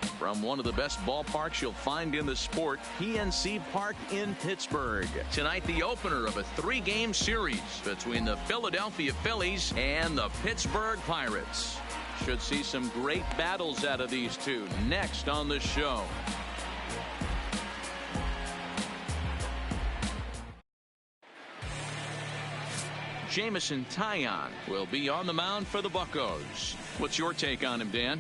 from one of the best ballparks you'll find in the sport, PNC Park in Pittsburgh. Tonight, the opener of a 3-game series between the Philadelphia Phillies and the Pittsburgh Pirates. Should see some great battles out of these two next on the show. Jameson Taillon will be on the mound for the Buccos. What's your take on him, Dan?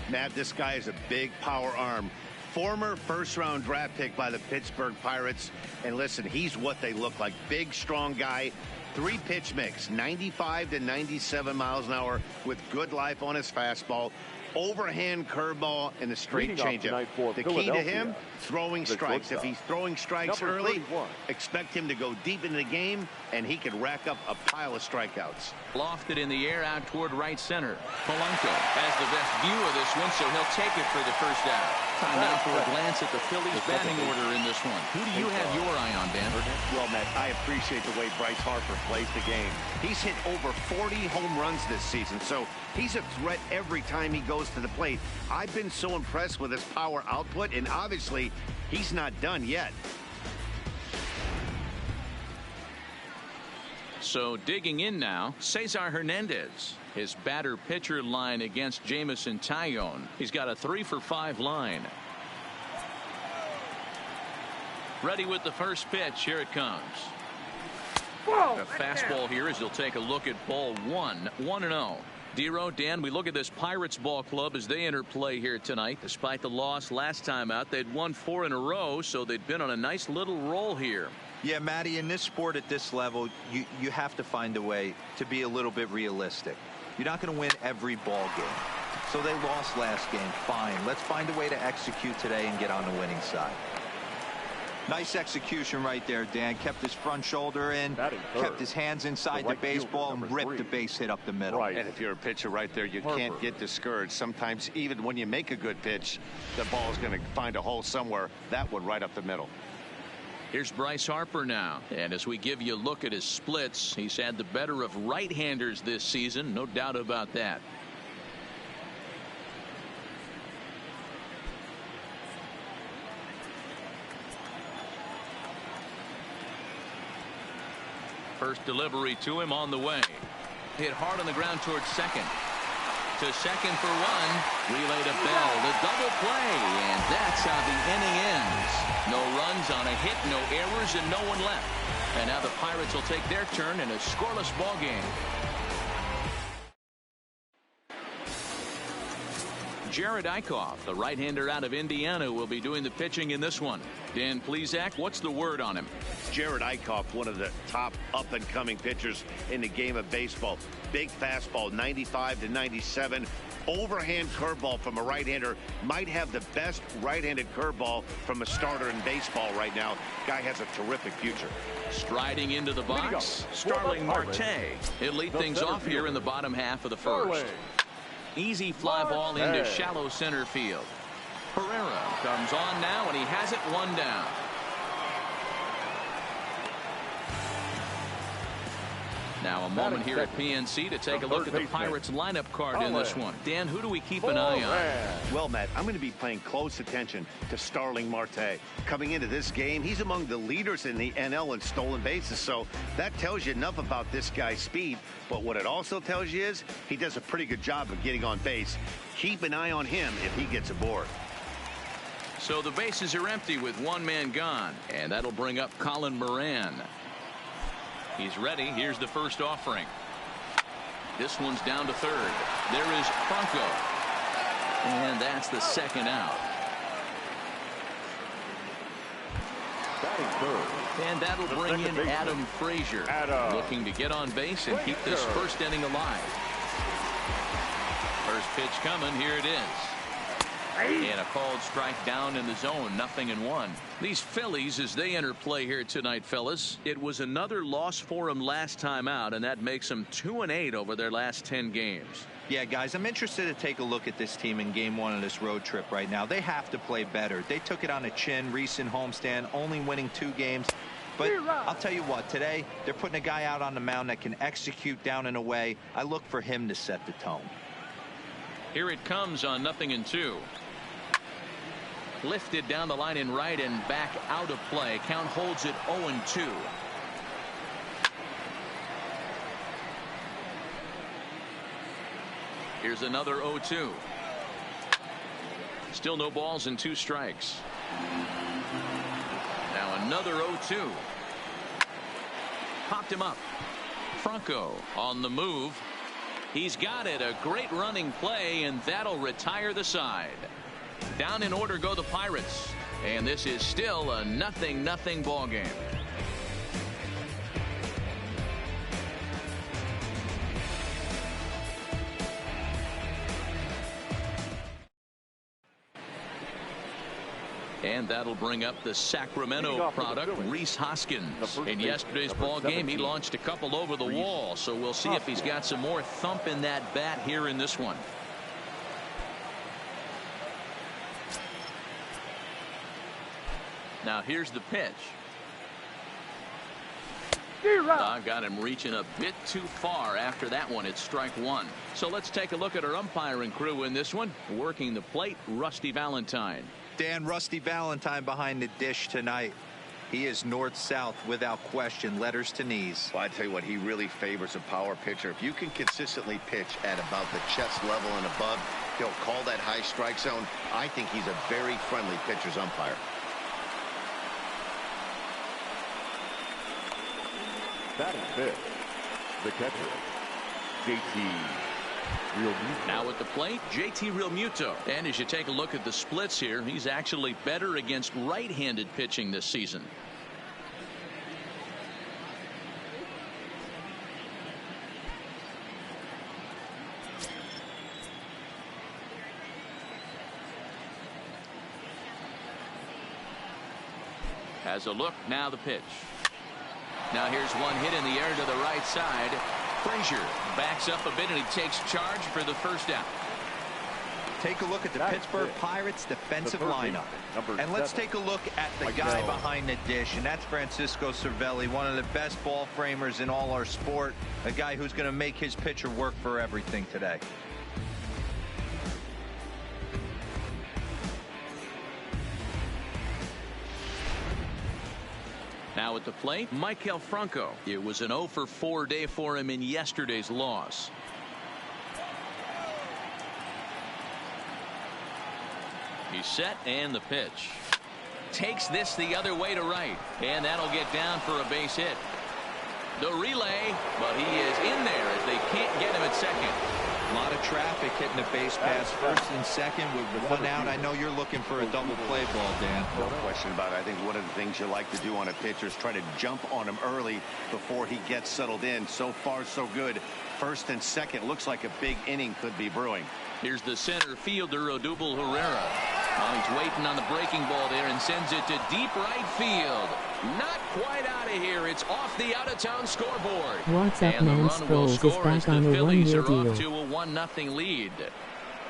Matt, this guy is a big power arm. Former first-round draft pick by the Pittsburgh Pirates. And listen, he's what they look like. Big, strong guy. 3-pitch mix, 95 to 97 miles an hour with good life on his fastball. Overhand curveball and a straight changeup. The key to him, throwing strikes. If he's throwing strikes early, expect him to go deep into the game, and he could rack up a pile of strikeouts. Lofted in the air out toward right center. Polanco has the best view of this one, so he'll take it for the first out. Time now for a glance at the Phillies batting order in this one. Who do you have your eye on, Dan? Well, Matt, I appreciate the way Bryce Harper plays the game. He's hit over 40 home runs this season, so he's a threat every time he goes to the plate. I've been so impressed with his power output, and obviously he's not done yet. So digging in now, Cesar Hernandez. His batter-pitcher line against Jameson Taillon. He's got a 3-for-5 line. Ready with the first pitch. Here it comes. A fastball here as he'll take a look at ball 1. 1-0. Dero, Dan, we look at this Pirates ball club as they enter play here tonight. Despite the loss last time out, they'd won 4 in a row, so they'd been on a nice little roll here. Yeah, Matty, in this sport at this level, you have to find a way to be a little bit realistic. You're not going to win every ball game. So they lost last game. Fine. Let's find a way to execute today and get on the winning side. Nice execution right there, Dan. Kept his front shoulder in, kept his hands inside the baseball, and ripped the base hit up the middle. And if you're a pitcher right there, you can't get discouraged. Sometimes even when you make a good pitch, the ball is going to find a hole somewhere. That one right up the middle. Here's Bryce Harper now, and as we give you a look at his splits, he's had the better of right-handers this season, no doubt about that. First delivery to him on the way. Hit hard on the ground towards second. To second for 1. Relay to Bell. The double play, and that's how the inning ends. No runs on a hit, no errors, and no one left. And now the Pirates will take their turn in a scoreless ball game. Jared Eichhoff, the right-hander out of Indiana, will be doing the pitching in this one. Dan Plesac, what's the word on him? Jared Eichhoff, one of the top up-and-coming pitchers in the game of baseball. Big fastball, 95 to 97. Overhand curveball from a right-hander. Might have the best right-handed curveball from a starter in baseball right now. Guy has a terrific future. Striding into the box, Starling Marte. He'll lead things off here in the bottom half of the first. Easy fly ball into shallow center field. Pereira comes on now, and he has it 1 down. Now a moment here at PNC to take a look at the Pirates lineup card in this one. Dan, who do we keep an eye on? Well, Matt, I'm going to be paying close attention to Starling Marte. Coming into this game, he's among the leaders in the NL in stolen bases, so that tells you enough about this guy's speed. But what it also tells you is he does a pretty good job of getting on base. Keep an eye on him if he gets aboard. So the bases are empty with 1 man gone, and that'll bring up Colin Moran. He's ready. Here's the first offering. This one's down to third. There is Franco. And that's the second out. And that'll bring in Adam Frazier. Looking to get on base and keep this first inning alive. First pitch coming. Here it is. And a called strike down in the zone. 0-1. These Phillies, as they enter play here tonight, fellas, it was another loss for them last time out, and that makes them 2-8 over their last 10 games. Yeah, guys, I'm interested to take a look at this team in game 1 of this road trip right now. They have to play better. They took it on the chin, recent homestand, only winning 2 games. But I'll tell you what, today they're putting a guy out on the mound that can execute down and away. I look for him to set the tone. Here it comes on 0-2. Lifted down the line in right and back out of play. Count holds it 0-2. Here's another 0-2. Still no balls and 2 strikes. Now another 0-2. Popped him up. Franco on the move. He's got it. A great running play, and that'll retire the side. Down in order go the Pirates, and this is still a 0-0 ball game. And that'll bring up the Sacramento product, Rhys Hoskins. In yesterday's ball game, he launched a couple over the wall, so we'll see if he's got some more thump in that bat here in this one. Now here's the pitch. Got him reaching a bit too far after that one. It's strike 1. So let's take a look at our umpiring crew in this one. Working the plate, Rusty Valentine. Dan, Rusty Valentine behind the dish tonight. He is north-south without question. Letters to knees. Well, I tell you what, he really favors a power pitcher. If you can consistently pitch at about the chest level and above, he'll call that high strike zone. I think he's a very friendly pitcher's umpire. Batting fifth, the catcher, JT Realmuto. Now at the plate, JT Realmuto. And as you take a look at the splits here, he's actually better against right-handed pitching this season. Has a look, now the pitch. Now here's one hit in the air to the right side. Frazier backs up a bit and he takes charge for the first out. Take a look at the Pittsburgh Pirates defensive lineup. And let's take a look at the guy behind the dish, and that's Francisco Cervelli, one of the best ball framers in all our sport, a guy who's going to make his pitcher work for everything today. Now at the plate, Maikel Franco. It was an 0-for-4 day for him in yesterday's loss. He's set, and the pitch. Takes this the other way to right, and that'll get down for a base hit. The relay, but he is in there as they can't get him at second. A lot of traffic hitting the base pass first and second with one out. I know you're looking for a double play ball, Dan. No question about it. I think one of the things you like to do on a pitcher is try to jump on him early before he gets settled in. So far, so good. First and second, looks like a big inning could be brewing. Here's the center fielder, Odubel Herrera. Well, he's waiting on the breaking ball there and sends it to deep right field. Not quite out of here. It's off the out-of-town scoreboard. What's up, and man? the run will score as the Phillies are off to a 1-0 lead.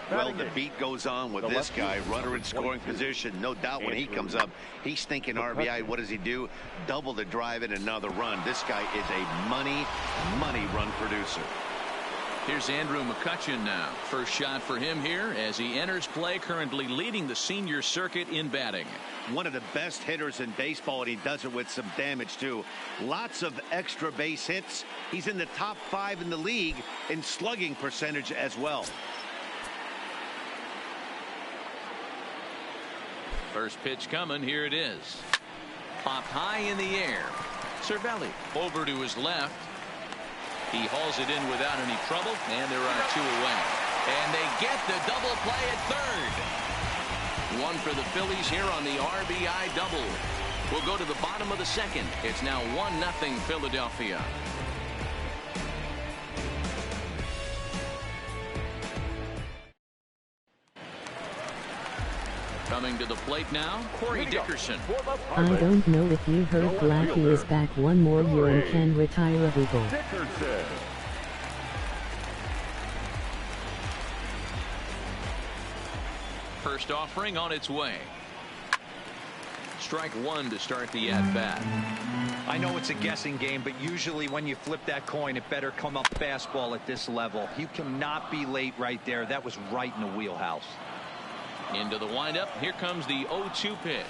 Well, the beat goes on with this guy. Runner in scoring position. No doubt when he comes up, he's thinking RBI. What does he do? Double the drive and another run. This guy is a money run producer. Here's Andrew McCutchen now. First shot for him here as he enters play, currently leading the senior circuit in batting. One of the best hitters in baseball, and he does it with some damage too. Lots of extra base hits. He's in the top 5 in the league in slugging percentage as well. First pitch coming. Here it is. Popped high in the air. Cervelli over to his left. He hauls it in without any trouble, and there are 2 away. And they get the double play at third. One for the Phillies here on the RBI double. We'll go to the bottom of the second. It's now 1-0 Philadelphia. Coming to the plate now, Corey Dickerson. I don't know if you heard, Blackie is back one more year and can retire a Eagle. First offering on its way. Strike 1 to start the at-bat. I know it's a guessing game, but usually when you flip that coin, it better come up fastball at this level. You cannot be late right there. That was right in the wheelhouse. Into the windup. Here comes the 0-2 pitch.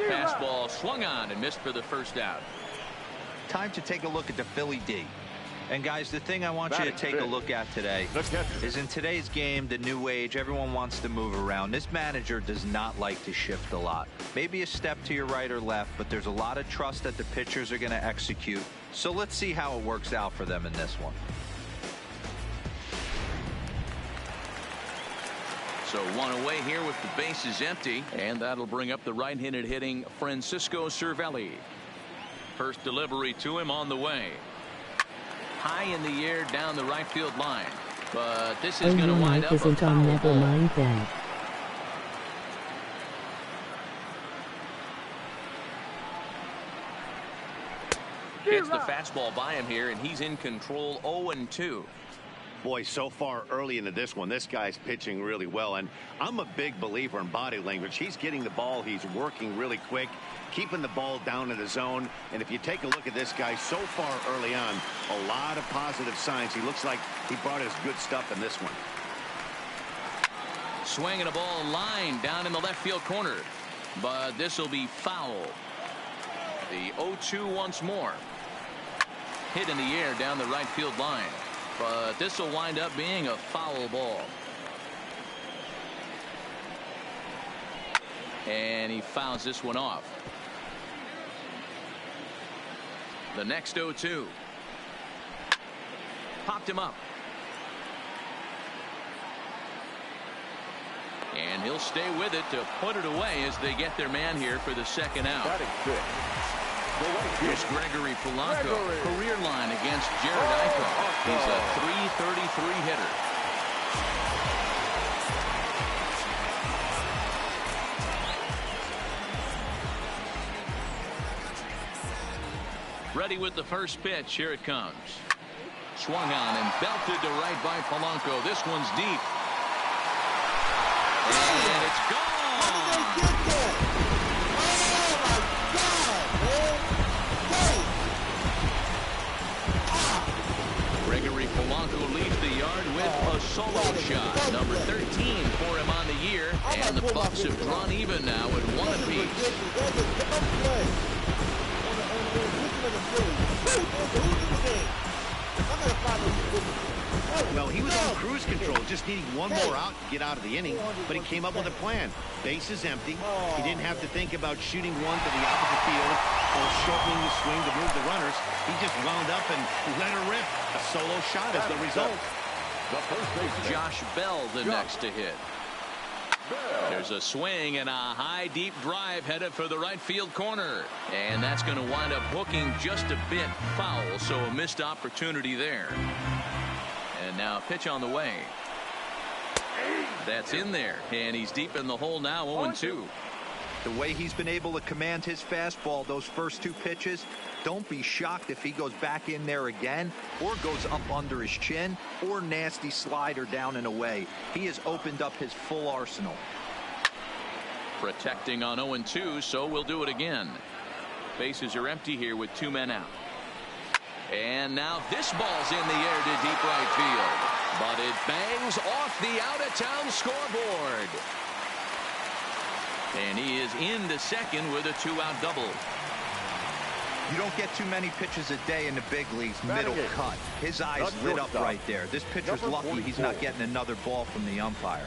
Fastball swung on and missed for the first out. Time to take a look at the Philly D. And guys, the thing I want you to take a look at today is in today's game, the new age, everyone wants to move around. This manager does not like to shift a lot. Maybe a step to your right or left, but there's a lot of trust that the pitchers are going to execute. So let's see how it works out for them in this one. So one away here with the bases empty, and that'll bring up the right-handed hitting Francisco Cervelli. First delivery to him on the way. High in the air down the right field line, but this is going to wind up a foul ball. Never mind that. Gets the fastball by him here, and he's in control. 0-2. Boy, so far early into this one, this guy's pitching really well, and I'm a big believer in body language. He's getting the ball, he's working really quick, keeping the ball down in the zone. And if you take a look at this guy so far early on, a lot of positive signs. He looks like he brought his good stuff in this one. Swinging a ball line down in the left field corner, but this will be foul. The 0-2 once more. Hit in the air down the right field line, but this will wind up being a foul ball. And he fouls this one off. The next 0-2. Popped him up. And he'll stay with it to put it away as they get their man here for the second out. Here's Gregory Polanco. Career line against Jared Eichel. He's a .333 hitter. Ready with the first pitch. Here it comes. Swung on and belted to right by Polanco. This one's deep. And it's gone. Gregory Polanco leaves the yard with a solo shot. Number 13 for him on the year. And the Bucks have drawn even now at 1 apiece. Well, he was on cruise control, just needing one more out to get out of the inning, but he came up with a plan. Bases empty. He didn't have to think about shooting one to the opposite field or shortening the swing to move the runners. He just wound up and let her rip. A solo shot is the result. Josh Bell the next to hit. There's a swing and a high deep drive headed for the right field corner, and that's going to wind up hooking just a bit foul, so a missed opportunity there. And now pitch on the way. That's in there, and he's deep in the hole now. 0-2. The way he's been able to command his fastball those first 2 pitches, don't be shocked if he goes back in there again or goes up under his chin or nasty slider down and away. He has opened up his full arsenal. Protecting on 0-2, so we'll do it again. Bases are empty here with 2 men out. And now this ball's in the air to deep right field, but it bangs off the out-of-town scoreboard. And he is into second with a 2-out double. You don't get too many pitches a day in the big leagues. Middle cut. His eyes lit up right there. This pitcher's lucky he's not getting another ball from the umpire.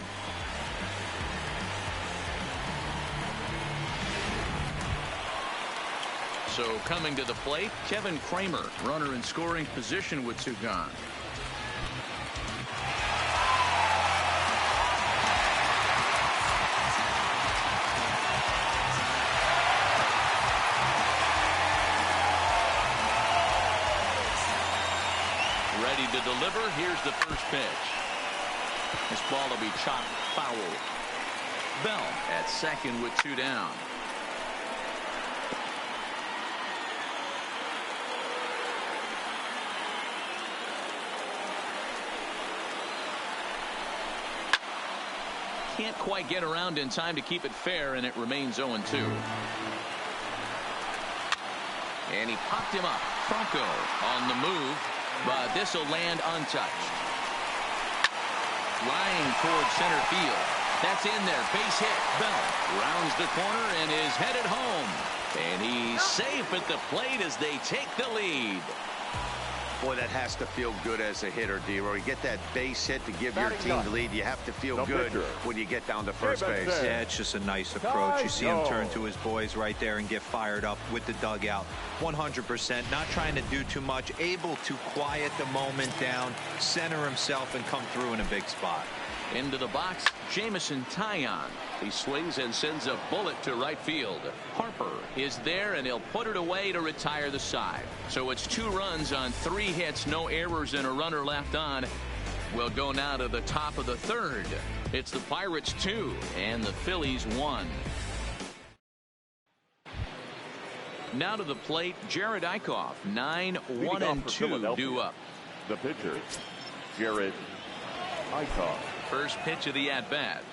So coming to the plate, Kevin Kramer, runner in scoring position with 2 gone. Ready to deliver. Here's the first pitch. This ball will be chopped foul. Bell at second with 2 down. Can't quite get around in time to keep it fair, and it remains 0-2. And he popped him up. Franco on the move, but this will land untouched. Flying toward center field. That's in there. Base hit. Bell rounds the corner and is headed home. And he's safe at the plate as they take the lead. Boy, that has to feel good as a hitter, D-Roy. You get that base hit to give your team the lead. You have to feel good when you get down to first base. Yeah, it's just a nice approach. You see him turn to his boys right there and get fired up with the dugout. 100%, not trying to do too much, able to quiet the moment down, center himself, and come through in a big spot. Into the box, Jameson Taillon. He swings and sends a bullet to right field. Harper is there, and he'll put it away to retire the side. So it's 2 runs on 3 hits, no errors, and a runner left on. We'll go now to the top of the 3rd. It's the Pirates 2 and the Phillies 1. Now to the plate, Jared Eichhoff. 9-1-2 due up. The pitcher, Jared Eichhoff. First pitch of the at-bat.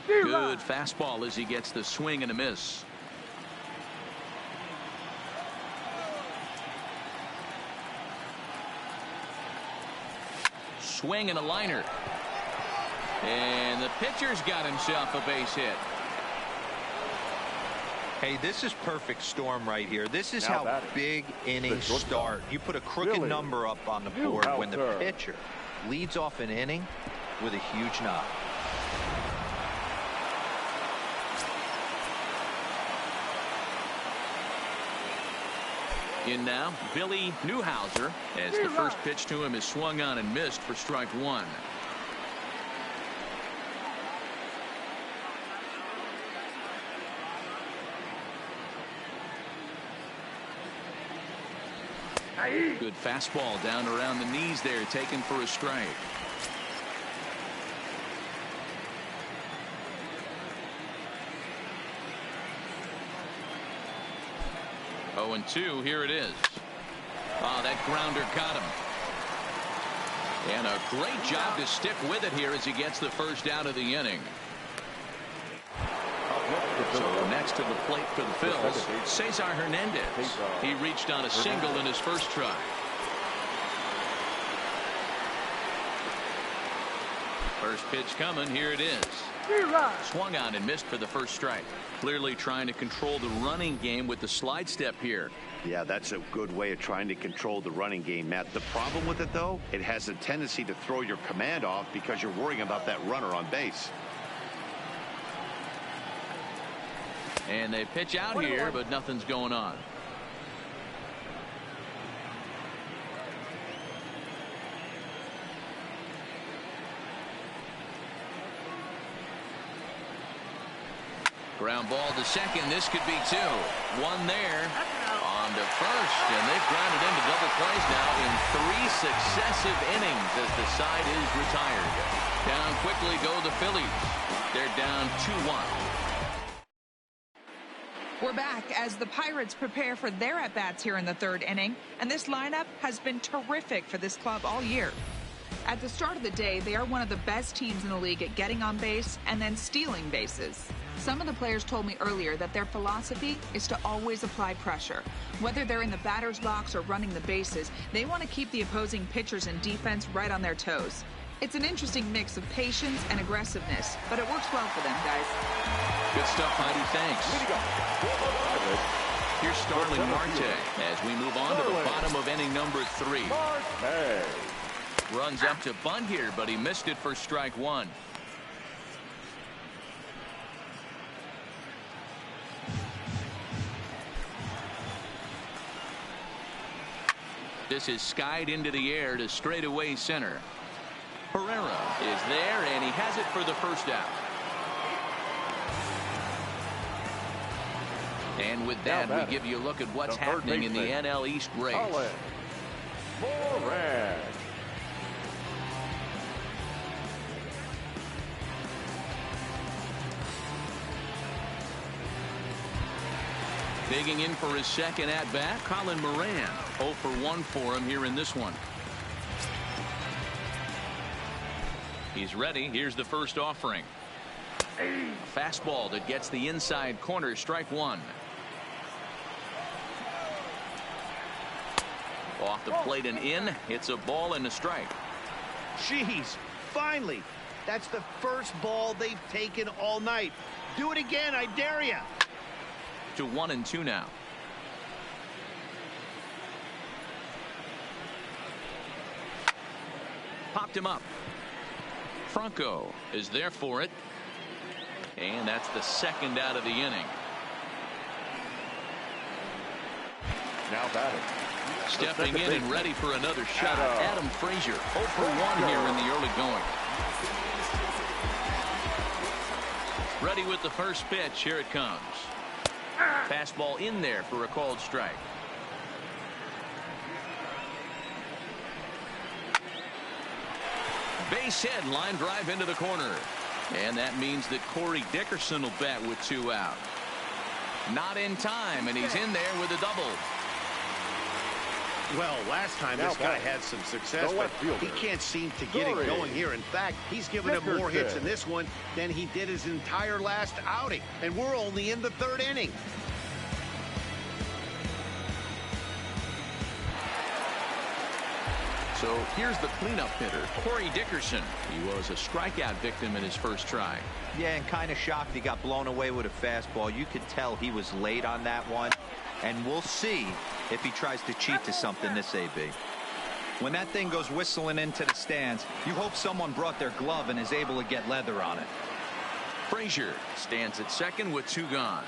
Good fastball as he gets the swing and a miss. Swing and a liner. And the pitcher's got himself a base hit. Hey, this is perfect storm right here. This is how big innings start. You put a crooked number up on the board when the pitcher leads off an inning with a huge knock. In now, Billy Newhouser, as the first pitch to him is swung on and missed for strike 1. Good fastball down around the knees there, taken for a strike. Oh, and 2, here it is. Oh, that grounder got him. And a great job to stick with it here as he gets the first out of the inning. So next to the plate for the Phillies, Cesar Hernandez. He reached on a single in his first try. First pitch coming, here it is. Swung on and missed for the first strike. Clearly trying to control the running game with the slide step here. Yeah, that's a good way of trying to control the running game, Matt. The problem with it, though, it has a tendency to throw your command off because you're worrying about that runner on base. And they pitch out here, but nothing's going on. Ground ball to second. This could be 2. 1 there. On to first, and they've grounded into double plays now in 3 successive innings as the side is retired. Down quickly go the Phillies. They're down 2-1. We're back as the Pirates prepare for their at-bats here in the 3rd inning, and this lineup has been terrific for this club all year. At the start of the day, they are one of the best teams in the league at getting on base and then stealing bases. Some of the players told me earlier that their philosophy is to always apply pressure. Whether they're in the batter's box or running the bases, they want to keep the opposing pitchers and defense right on their toes. It's an interesting mix of patience and aggressiveness, but it works well for them, guys. Good stuff, Heidi. Thanks. Here's Starling Marte as we move on to the bottom of inning number 3. Runs up to bunt here, but he missed it for strike 1. This is skied into the air to straightaway center. Herrera is there, and he has it for the first out. And with that, we give you a look at what's happening in the NL East race. Digging in for his second at-bat, Colin Moran. 0 for 1 for him here in this one. He's ready. Here's the first offering. A fastball that gets the inside corner, strike 1. Off the plate and in. It's a ball and a strike. Jeez, finally. That's the first ball they've taken all night. Do it again, I dare you. To 1-2 now. Popped him up. Franco is there for it. And that's the second out of the inning. Now batting. Stepping in and ready for another shot, Adam Frazier. 0 for 1 here in the early going. Ready with the first pitch. Here it comes. Fastball in there for a called strike. Base hit, line drive into the corner. And that means that Corey Dickerson will bat with 2 out. Not in time, and he's in there with a double. Well, last time this guy had some success, but he can't seem to get it going here. In fact, he's given up more hits in this one than he did his entire last outing. And we're only in the 3rd inning. So here's the cleanup hitter, Corey Dickerson. He was a strikeout victim in his first try. Yeah, and kind of shocked he got blown away with a fastball. You could tell he was late on that one. And we'll see if he tries to cheat to something this AB. When that thing goes whistling into the stands, you hope someone brought their glove and is able to get leather on it. Frazier stands at second with 2 gone.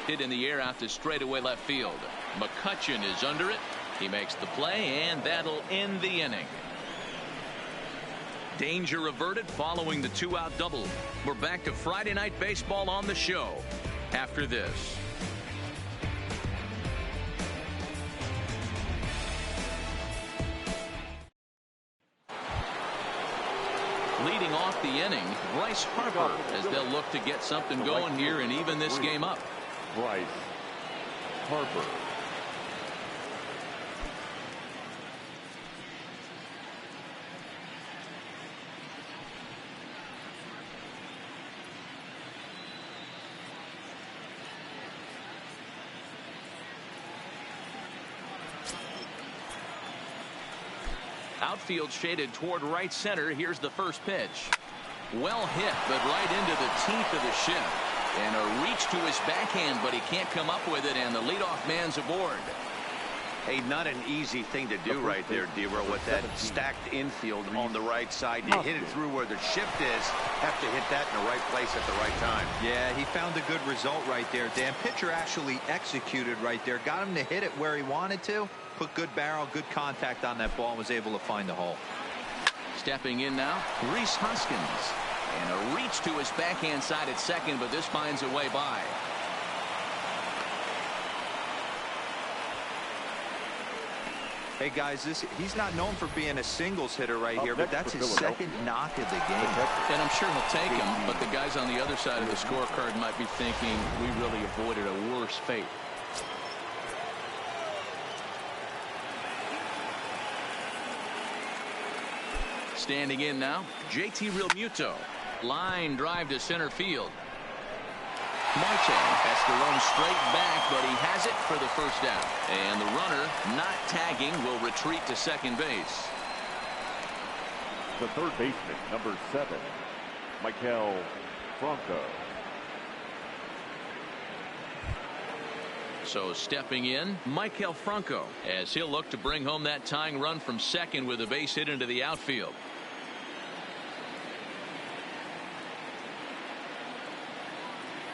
Hit in the air out to straightaway left field. McCutchen is under it. He makes the play, and that'll end the inning. Danger averted following the 2-out double. We're back to Friday Night Baseball on the show after this. Leading off the inning, Bryce Harper, as they'll look to get something going here and even this game up. Bryce Harper. Outfield shaded toward right center. Here's the first pitch. Well hit, but right into the teeth of the shift. And a reach to his backhand, but he can't come up with it, and the leadoff man's aboard. Hey, not an easy thing to do right there, D-Row, with that stacked infield on the right side. You hit it through where the shift is, have to hit that in the right place at the right time. Yeah, he found a good result right there, Dan. Pitcher actually executed right there. Got him to hit it where he wanted to. Put good barrel, good contact on that ball, and was able to find the hole. Stepping in now, Rhys Hoskins. And a reach to his backhand side at second, but this finds a way by. Hey, guys, he's not known for being a singles hitter right here, but that's his second knock of the game. And I'm sure he'll take him, but the guys on the other side of the scorecard might be thinking we really avoided a worse fate. Standing in now, JT Realmuto. Line drive to center field. Marte has to run straight back, but he has it for the first out. And the runner, not tagging, will retreat to second base. The third baseman, number 7, Maikel Franco. So stepping in, Maikel Franco, as he'll look to bring home that tying run from second with a base hit into the outfield.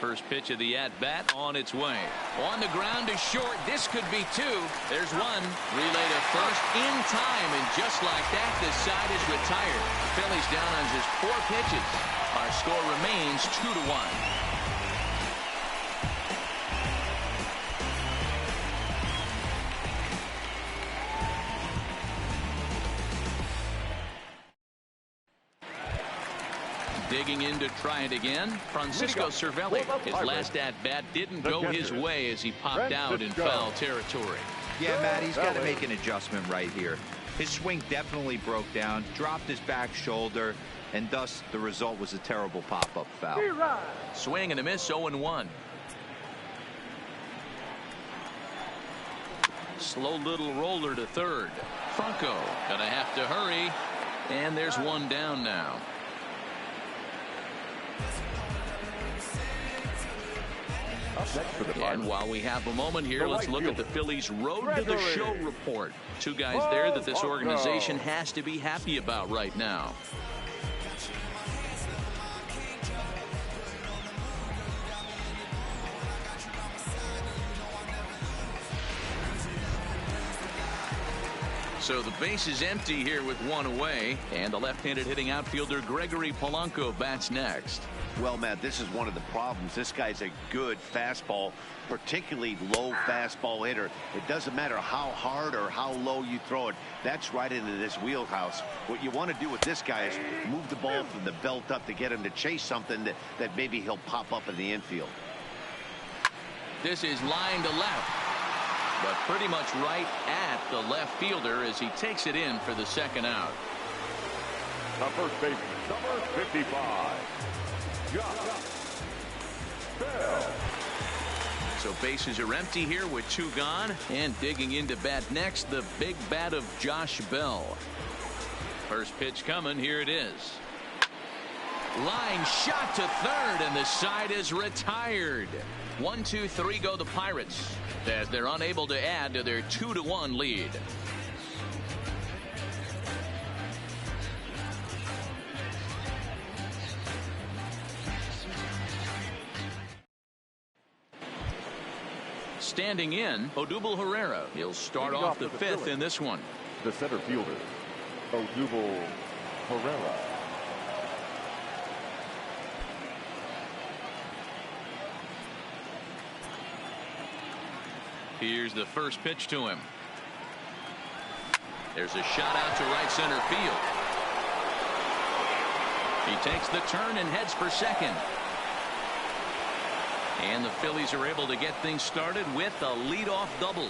First pitch of the at-bat on its way. On the ground to short. This could be 2. There's 1. Relay to first in time, and just like that, the side is retired. Phillies down on just 4 pitches. Our score remains 2-1. Digging in to try it again, Francisco Cervelli. His last at-bat didn't go his way as he popped out in foul territory. Yeah, Matt, he's got to make an adjustment right here. His swing definitely broke down, dropped his back shoulder, and thus the result was a terrible pop-up foul. Swing and a miss, 0-1. Slow little roller to third. Franco gonna have to hurry. And there's one down now. And while we have a moment here, let's look at the Phillies' Road to the Show report. Two guys there that this organization has to be happy about right now. So the base is empty here with one away, and the left-handed hitting outfielder Gregory Polanco bats next. Well, Matt, this is one of the problems. This guy's a good fastball, particularly low fastball hitter. It doesn't matter how hard or how low you throw it. That's right into this wheelhouse. What you want to do with this guy is move the ball from the belt up to get him to chase something that maybe he'll pop up in the infield. This is line to left, but pretty much right at the left fielder as he takes it in for the second out. The first baseman, number 55. So bases are empty here with two gone, and digging into bat next, the big bat of Josh Bell. First pitch coming, here it is. Line shot to third, and the side is retired. 1-2-3 go the Pirates as they're unable to add to their 2-1 lead. Standing in, Odubel Herrera. He'll start off the fifth in this one. The center fielder, Odubel Herrera. Here's the first pitch to him. There's a shot out to right center field. He takes the turn and heads for second. And the Phillies are able to get things started with a leadoff double.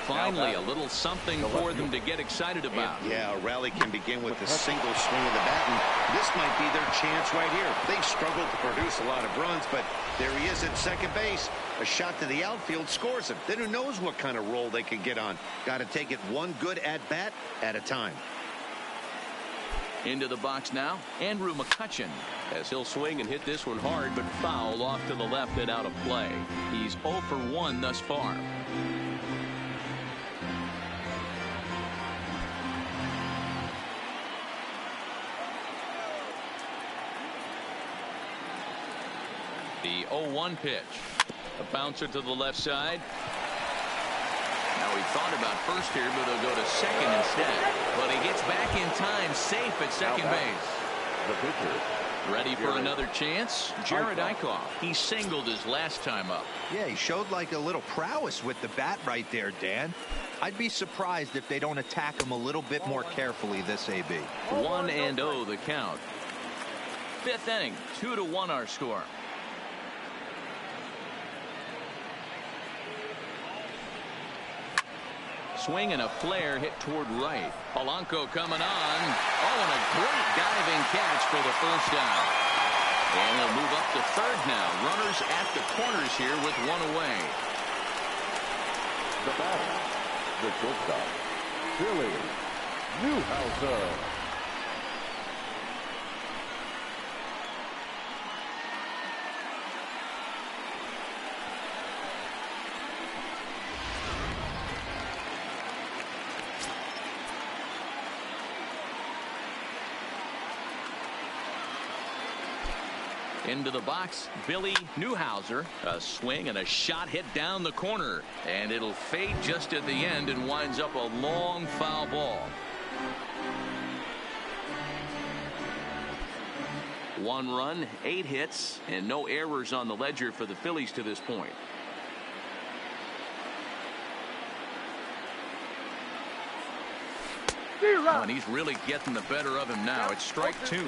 Finally, a little something for them to get excited about. Yeah, a rally can begin with a single swing of the bat, and this might be their chance right here. They've struggled to produce a lot of runs, but there he is at second base. A shot to the outfield scores him. Then who knows what kind of roll they can get on. Got to take it one good at-bat at a time. Into the box now, Andrew McCutchen, as he'll swing and hit this one hard, but foul off to the left and out of play. He's 0 for 1 thus far. The 0-1 pitch. A bouncer to the left side. Now he thought about first here, but he'll go to second instead. But he gets back in time, safe at second base. The pitcher. Ready for another chance? Jared Eichhoff. He singled his last time up. Yeah, he showed like a little prowess with the bat right there, Dan. I'd be surprised if they don't attack him a little bit more carefully this AB. 1-0 the count. Fifth inning, 2-1 our score. Swing and a flare hit toward right. Polanco coming on. Oh, and a great diving catch for the first out. And he'll move up to third now. Runners at the corners here with one away. The batter, the shortstop, Phillies, Newhouser. Into the box, Billy Newhouser. A swing and a shot hit down the corner. And it'll fade just at the end and winds up a long foul ball. 1 run, 8 hits, and no errors on the ledger for the Phillies to this point. Oh, and he's really getting the better of him now. It's strike 2.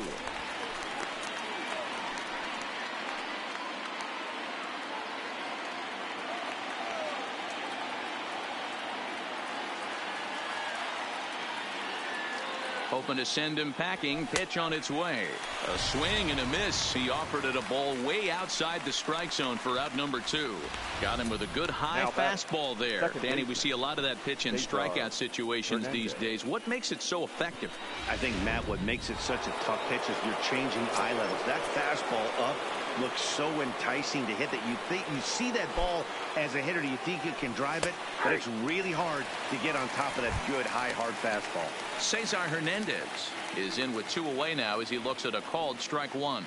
Hoping to send him packing. Pitch on its way. A swing and a miss. He offered it a ball way outside the strike zone for out number 2. Got him with a good high fastball there. Danny, we see a lot of that pitch in strikeout situations these days. What makes it so effective? I think, Matt, what makes it such a tough pitch is you're changing eye levels. That fastball up looks so enticing to hit that you see that ball as a hitter. Do you think you can drive it? But it's really hard to get on top of that good high hard fastball. Cesar Hernandez is in with 2 away now as he looks at a called strike 1.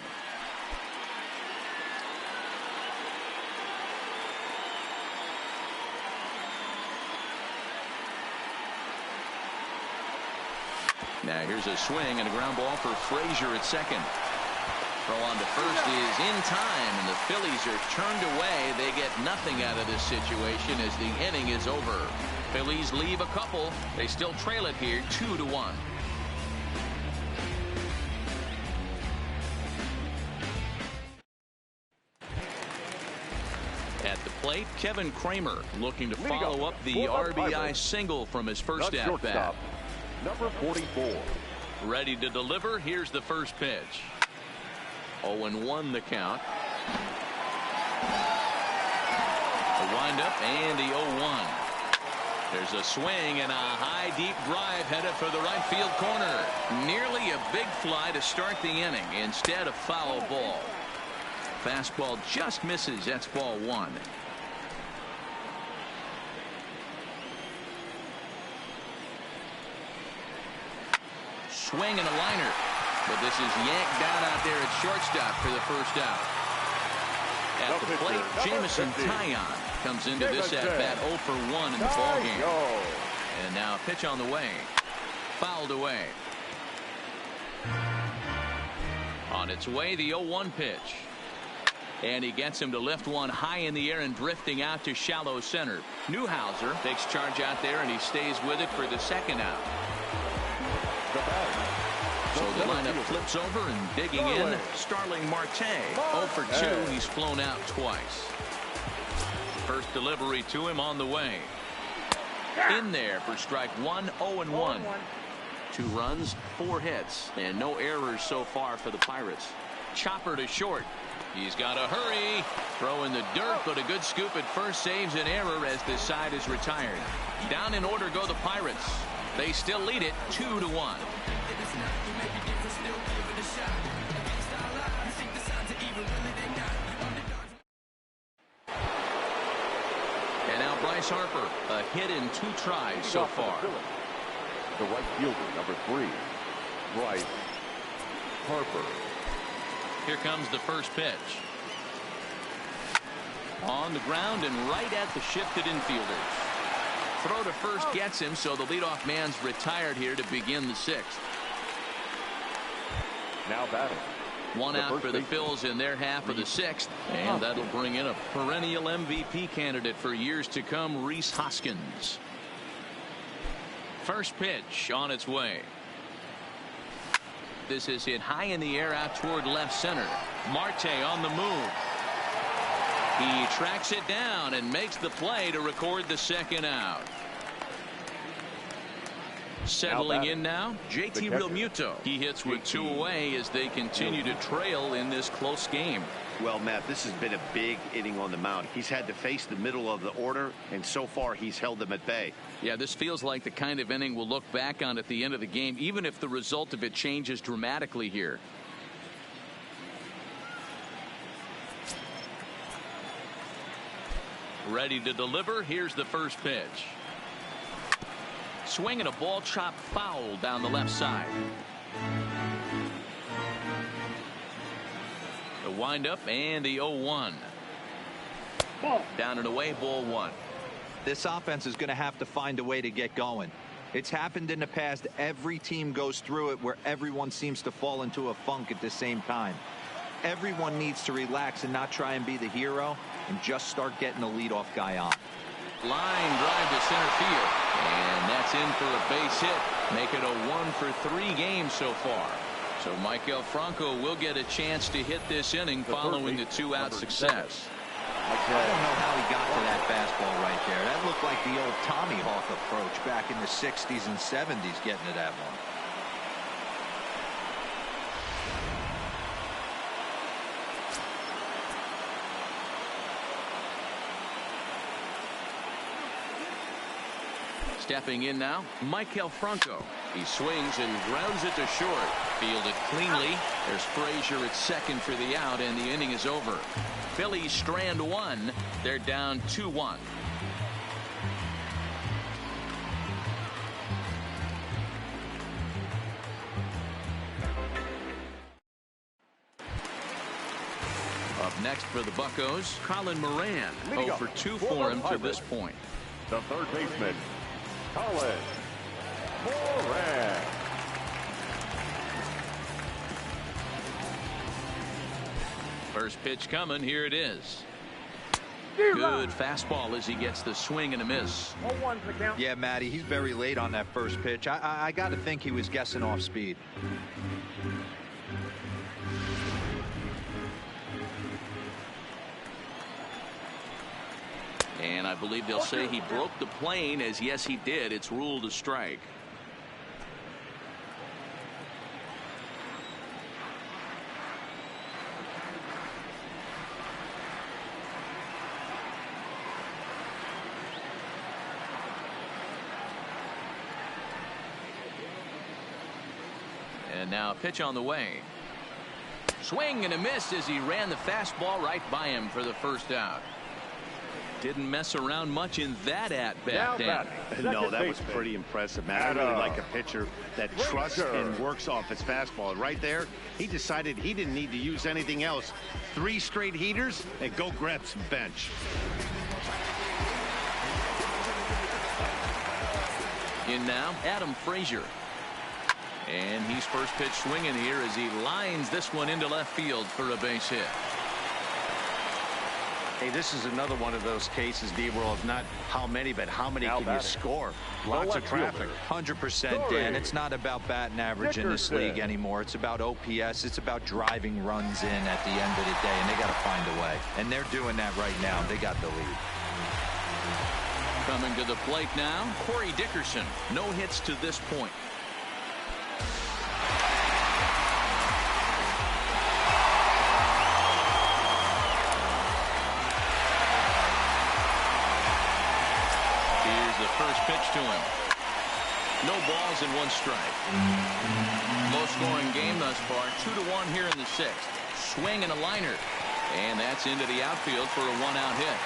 Now here's a swing and a ground ball for Frazier at second. Throw on to first is in time, and the Phillies are turned away. They get nothing out of this situation as the inning is over. Phillies leave a couple. They still trail it here 2-1. At the plate, Kevin Kramer looking to follow up the RBI single from his first at bat. Number 44. Ready to deliver. Here's the first pitch. 0-1 the count. The windup and the 0-1. There's a swing and a high deep drive headed for the right field corner. Nearly a big fly to start the inning. Instead, a foul ball. Fastball just misses. That's ball 1. Swing and a liner. But this is yanked down out there at shortstop for the first out. At the plate, Jameson Taillon comes into this at bat 0 for 1 in the ballgame. And now a pitch on the way. Fouled away. On its way, the 0-1 pitch. And he gets him to lift one high in the air and drifting out to shallow center. Newhouser takes charge out there, and he stays with it for the second out. So the lineup flips over and digging in. Starling Marte 0 for 2. He's flown out twice. First delivery to him on the way. In there for strike 1. 0-1. 2 runs, 4 hits, and no errors so far for the Pirates. Chopper to short. He's got to hurry. Throw in the dirt, but a good scoop at first saves an error as this side is retired. Down in order go the Pirates. They still lead it 2-1. And now Bryce Harper, a hit in 2 tries so far. The right fielder, number 3, Bryce Harper. Here comes the first pitch. On the ground and right at the shifted infielders. Throw to first gets him, so the leadoff man's retired here to begin the 6th. Now batting. 1 out for the Phils in their half of the 6th, and that'll bring in a perennial MVP candidate for years to come, Rhys Hoskins. First pitch on its way. This is hit high in the air out toward left center. Marte on the move. He tracks it down and makes the play to record the second out. Settling in now, JT Realmuto. He hits with 2 away as they continue to trail in this close game. Well, Matt, this has been a big inning on the mound. He's had to face the middle of the order, and so far he's held them at bay. Yeah, this feels like the kind of inning we'll look back on at the end of the game, even if the result of it changes dramatically here. Ready to deliver. Here's the first pitch. Swing and a ball chopped foul down the left side. The windup and the 0-1. Down and away, ball 1. This offense is going to have to find a way to get going. It's happened in the past. Every team goes through it where everyone seems to fall into a funk at the same time. Everyone needs to relax and not try and be the hero and just start getting the leadoff guy on. Line drive to center field, and that's in for a base hit. Make it a 1 for 3 games so far. So Maikel Franco will get a chance to hit this inning following the 2-out success. I don't know how he got to that fastball right there. That looked like the old Tommy Hawk approach back in the 60s and 70s getting to that one. Stepping in now, Michael Franco. He swings and grounds it to short. Fielded cleanly. There's Frazier at second for the out, and the inning is over. Phillies strand one. They're down 2-1. Up next for the Buccos, Colin Moran. 0 for 2 for him to this point. The third baseman, Colin Moran. First pitch coming. Here it is. Good fastball as he gets the swing and a miss. Yeah, Matty, he's very late on that first pitch. I got to think he was guessing off speed. And I believe they'll say he broke the plane, as yes, he did. It's ruled a strike. And now a pitch on the way. Swing and a miss as he ran the fastball right by him for the first out. Didn't mess around much in that at-bat, Dan. No, that was pretty impressive, man. I really like a pitcher that trusts and works off his fastball. Right there, he decided he didn't need to use anything else. 3 straight heaters and go grab some bench. In now, Adam Frazier. And he's first pitch swinging here as he lines this one into left field for a base hit. Hey, this is another one of those cases, D-Roll, of not how many, but how many can you score? Lots of traffic. 100%, Dan. It's not about batting average in this league anymore. It's about OPS. It's about driving runs in at the end of the day, and they got to find a way. And they're doing that right now. They got the lead. Coming to the plate now, Corey Dickerson. No hits to this point. First pitch to him. No balls and 1 strike. Low scoring game thus far. 2-1 here in the 6th. Swing and a liner. And that's into the outfield for a 1-out hit.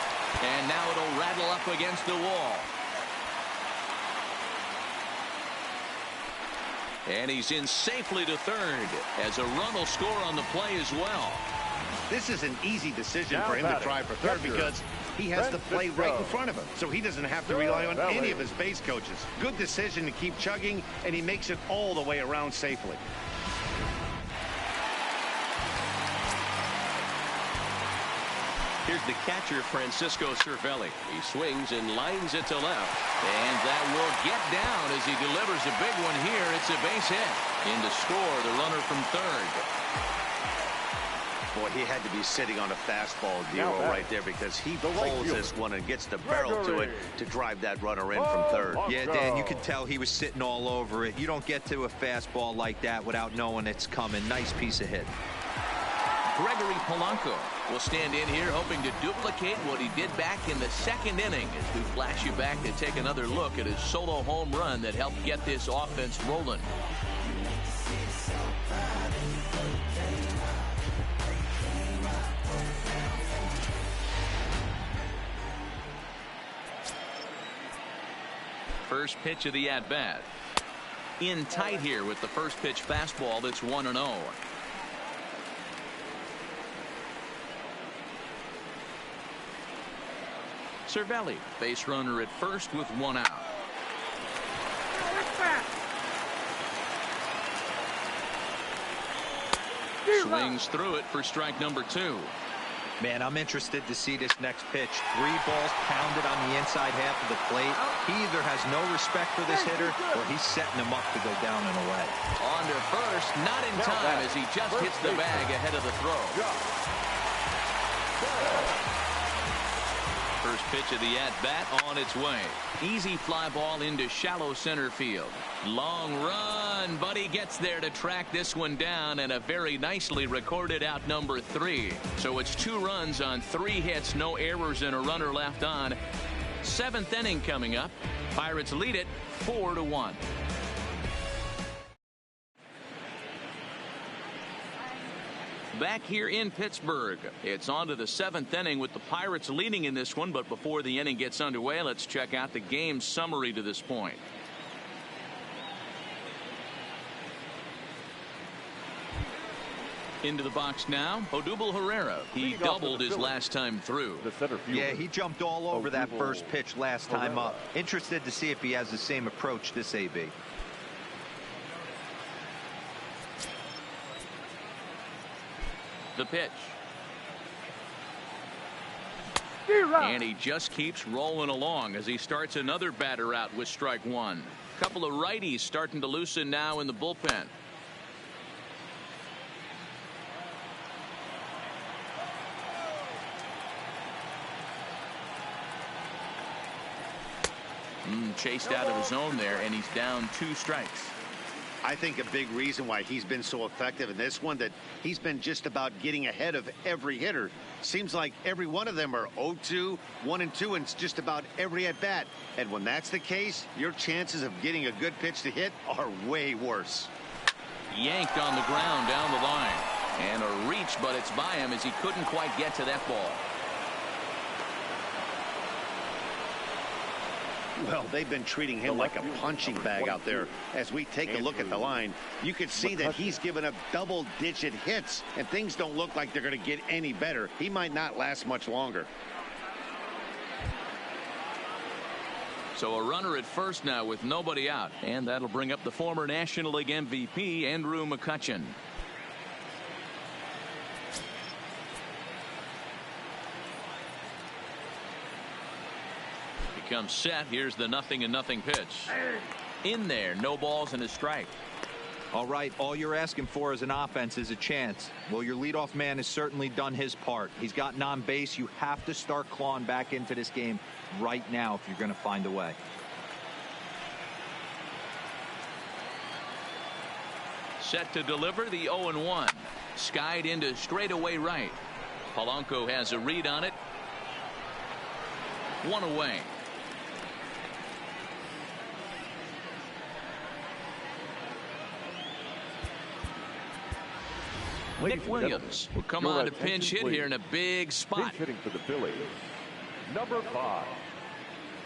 And now it'll rattle up against the wall. And he's in safely to third as a run will score on the play as well. This is an easy decision for him to try for third because he has the play right in front of him, so he doesn't have to rely on any of his base coaches. Good decision to keep chugging, and he makes it all the way around safely. Here's the catcher, Francisco Cervelli. He swings and lines it to left. And that will get down as he delivers a big one here. It's a base hit. In to score the runner from third. Boy, he had to be sitting on a fastball deal right there because he pulls this one and gets the barrel to it to drive that runner in from third. Yeah, Dan, you could tell he was sitting all over it. You don't get to a fastball like that without knowing it's coming. Nice piece of hit. Gregory Polanco will stand in here hoping to duplicate what he did back in the 2nd inning as we flash you back to take another look at his solo home run that helped get this offense rolling. First pitch of the at-bat. In tight here with the first pitch fastball that's 1-0. Cervelli, base runner at first with 1 out. Swings through it for strike number 2. Man, I'm interested to see this next pitch. 3 balls pounded on the inside half of the plate. He either has no respect for this hitter or he's setting him up to go down and away. On to first, not in time as he just hits the bag ahead of the throw. First pitch of the at-bat on its way. Easy fly ball into shallow center field. Long run, but he gets there to track this one down, and a very nicely recorded out number 3. So it's 2 runs on 3 hits, no errors, and a runner left on. 7th inning coming up. Pirates lead it 4-1. Back here in Pittsburgh, it's on to the 7th inning with the Pirates leading in this one. But before the inning gets underway, let's check out the game summary to this point. Into the box now, Odubel Herrera. He doubled his last time through. Yeah, he jumped all over that first pitch last time up. Interested to see if he has the same approach this AB. The pitch. And he just keeps rolling along as he starts another batter out with strike one. Couple of righties starting to loosen now in the bullpen. Chased out of his zone there, and he's down 2 strikes. I think a big reason why he's been so effective in this one, that he's been just about getting ahead of every hitter. Seems like every one of them are 0-2, 1-2, and it's just about every at bat. And when that's the case, your chances of getting a good pitch to hit are way worse. Yanked on the ground down the line, and a reach, but it's by him as he couldn't quite get to that ball. Well, they've been treating him like a punching bag out there. As we take a look at the line, you can see that he's given up double-digit hits, and things don't look like they're going to get any better. He might not last much longer. So a runner at first now with nobody out, and that'll bring up the former National League MVP, Andrew McCutchen. Comes set. Here's the 0-0 pitch. In there, no balls and a strike. All right, all you're asking for as an offense is a chance. Well, your leadoff man has certainly done his part. He's gotten on base. You have to start clawing back into this game right now if you're going to find a way. Set to deliver the 0-1. Skied into straightaway right. Polanco has a read on it. 1 away. Nick Williams will come on to pinch hit here in a big spot. Pinch hitting for the Phillies, number 5,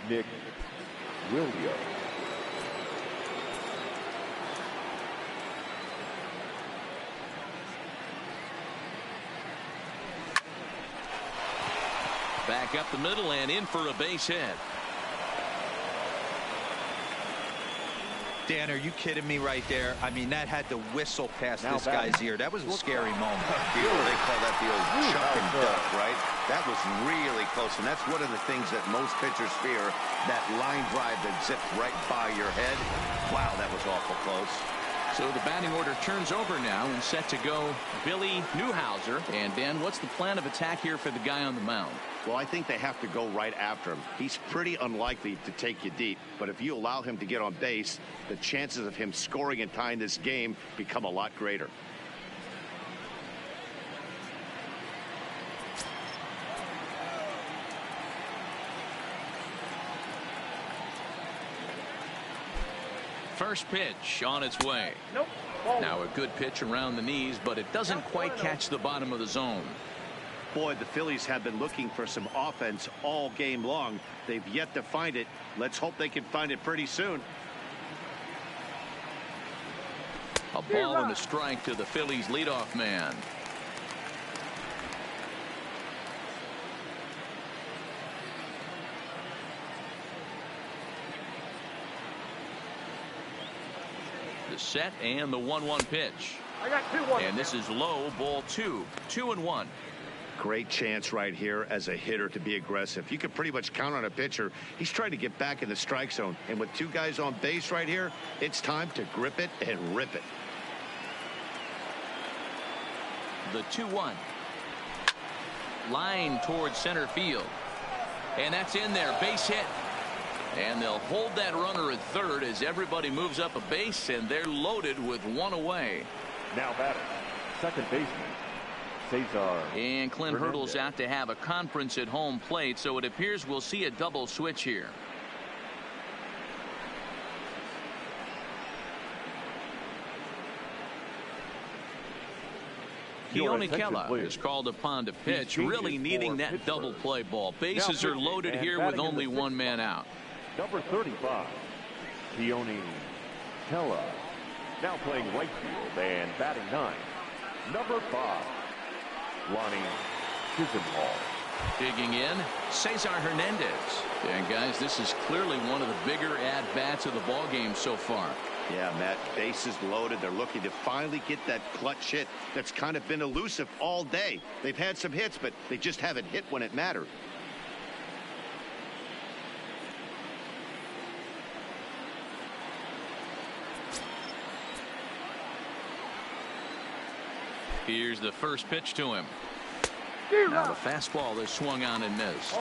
Nick Williams. Back up the middle and in for a base hit. Dan, are you kidding me right there? I mean, that had to whistle past this guy's ear. That was a scary moment. They call that the old chuck and duck, right? That was really close, and that's one of the things that most pitchers fear, that line drive that zipped right by your head. Wow, that was awful close. So the batting order turns over now and set to go Billy Newhouser. And Dan, what's the plan of attack here for the guy on the mound? Well, I think they have to go right after him. He's pretty unlikely to take you deep, but if you allow him to get on base, the chances of him scoring and tying this game become a lot greater. First pitch on its way. Now a good pitch around the knees, but it doesn't quite catch the bottom of the zone. Boy, the Phillies have been looking for some offense all game long. They've yet to find it. Let's hope they can find it pretty soon. A ball and a strike to the Phillies leadoff man. The set and the 1-1 pitch. And this is low, ball 2. 2-1. Great chance right here as a hitter to be aggressive. You can pretty much count on a pitcher. He's trying to get back in the strike zone. And with 2 guys on base right here, it's time to grip it and rip it. The 2-1. Line towards center field. And that's in there. Base hit. And they'll hold that runner at third as everybody moves up a base, and they're loaded with 1 away. Now batting, second baseman, Cesar. And Clint Hurdle's out to have a conference at home plate, so it appears we'll see a double switch here. Keone is called upon to pitch, really needing that double play ball. Bases are loaded here with only one man out. Number 35, Keone Kela. Now playing right field and batting 9. Number 5, Lonnie Chisenhall. Digging in, Cesar Hernandez. And guys, this is clearly one of the bigger at-bats of the ball game so far. Yeah, Matt, bases loaded. They're looking to finally get that clutch hit that's kind of been elusive all day. They've had some hits, but they just haven't hit when it mattered. Here's the first pitch to him. Now the fastball is swung on and missed. 0-1.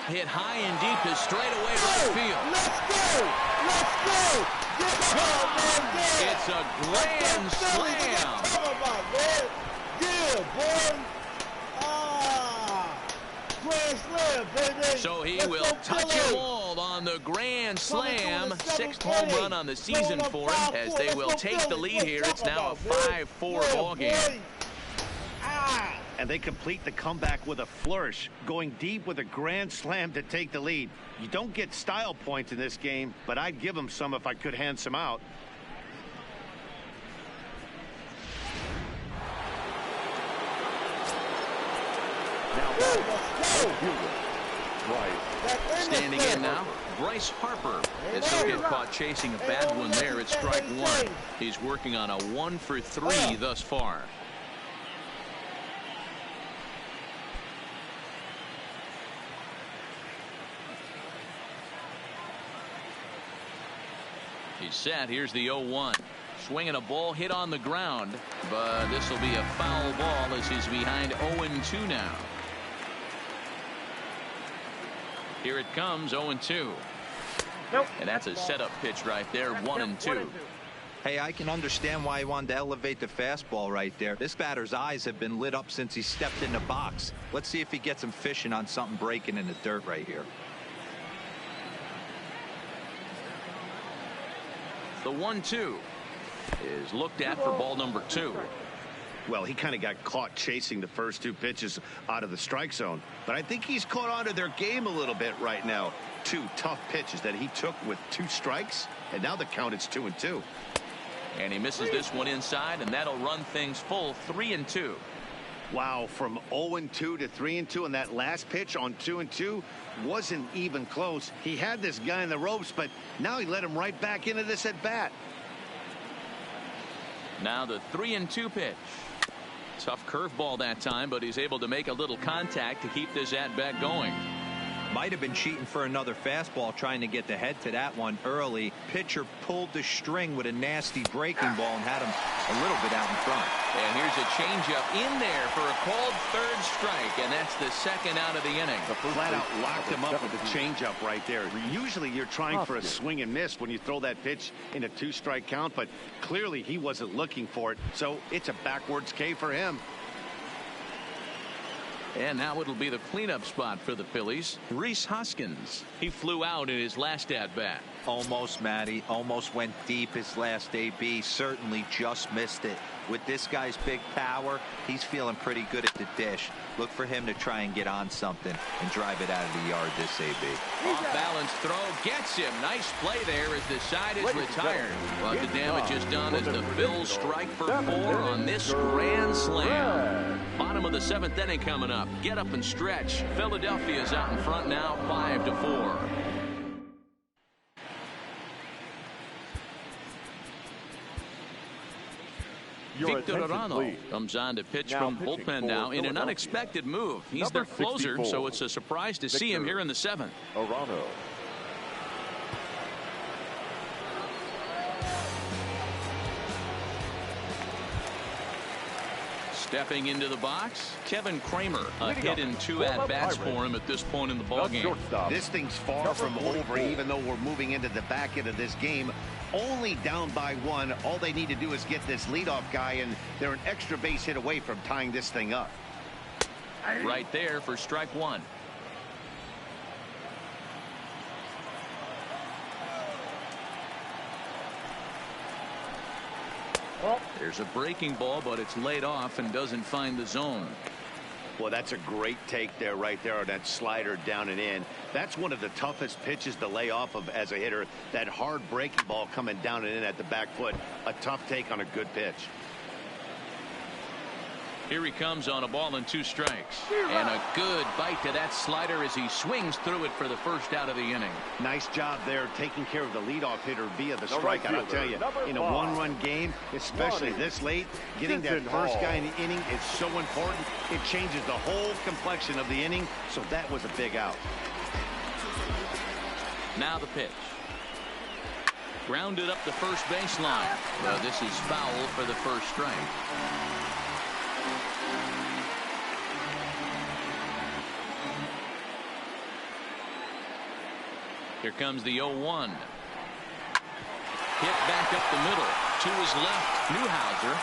Hit high and deep is straight away right field. Let's go! Let's go! It's a grand slam. Come on, man. Yeah, boy. Grand slam, baby. So he will touch it all on the grand slam. 6th home run on the season for him as they will take the lead here. It's now a 5-4 ball game. And they complete the comeback with a flourish, going deep with a grand slam to take the lead. You don't get style points in this game, but I'd give them some if I could hand some out. Standing in now, Bryce Harper. As he'll get caught chasing a bad one there, it's strike 1. He's working on a 1 for 3 thus far. He's set. Here's the 0-1. Swinging a ball hit on the ground, but this will be a foul ball as he's behind 0-2 now. Here it comes, 0-2. Nope. And that's a setup pitch right there, 1-2. Hey, I can understand why he wanted to elevate the fastball right there. This batter's eyes have been lit up since he stepped in the box. Let's see if he gets him fishing on something breaking in the dirt right here. The 1-2 is looked at for ball number 2. Well, he kind of got caught chasing the first 2 pitches out of the strike zone. But I think he's caught on to their game a little bit right now. 2 tough pitches that he took with 2 strikes. And now the count is 2-2. And he misses this one inside, and that'll run things full 3-2. Wow, from 0-2 to 3-2, and that last pitch on 2-2 wasn't even close. He had this guy in the ropes, but now he let him right back into this at bat. Now the 3-2 pitch. Tough curveball that time, but he's able to make a little contact to keep this at bat going. Might have been cheating for another fastball, trying to get the head to that one early. Pitcher pulled the string with a nasty breaking ball and had him a little bit out in front. And here's a changeup in there for a called 3rd strike, and that's the 2nd out of the inning. Flat out locked him up with the changeup right there. Usually you're trying for a swing and miss when you throw that pitch in a 2-strike count, but clearly he wasn't looking for it, so it's a backwards K for him. And now it'll be the cleanup spot for the Phillies. Rhys Hoskins. He flew out in his last at-bat. Almost, Matty. Almost went deep his last AB. Certainly just missed it. With this guy's big power, he's feeling pretty good at the dish. Look for him to try and get on something and drive it out of the yard this AB. Off-balance throw gets him. Nice play there as the side is retired. But the damage is done as the Phils strike for 4 on this grand slam. Bottom of the 7th inning coming up. Get up and stretch. Philadelphia's out in front now, 5-4. Victor Arano comes on to pitch from bullpen now in an unexpected move. He's their closer, so it's a surprise to see him here in the 7th. Arano. Stepping into the box, Kevin Kramer. A hit in 2 at-bats for him at this point in the ballgame. This thing's far from over, even though we're moving into the back end of this game. Only down by 1. All they need to do is get this leadoff guy, and they're an extra base hit away from tying this thing up. Right there for strike 1. There's a breaking ball, but it's laid off and doesn't find the zone. Well, that's a great take there, right there on that slider down and in. That's one of the toughest pitches to lay off of as a hitter. That hard breaking ball coming down and in at the back foot. A tough take on a good pitch. Here he comes on a ball and 2 strikes. And a good bite to that slider as he swings through it for the first out of the inning. Nice job there taking care of the leadoff hitter via the strikeout. I'll tell you, in a 1-run game, especially this late, getting that first guy in the inning is so important. It changes the whole complexion of the inning, so that was a big out. Now the pitch. Grounded up the first baseline. Well, this is foul for the first strike. Here comes the 0-1. Hit back up the middle. To his left, Newhouser.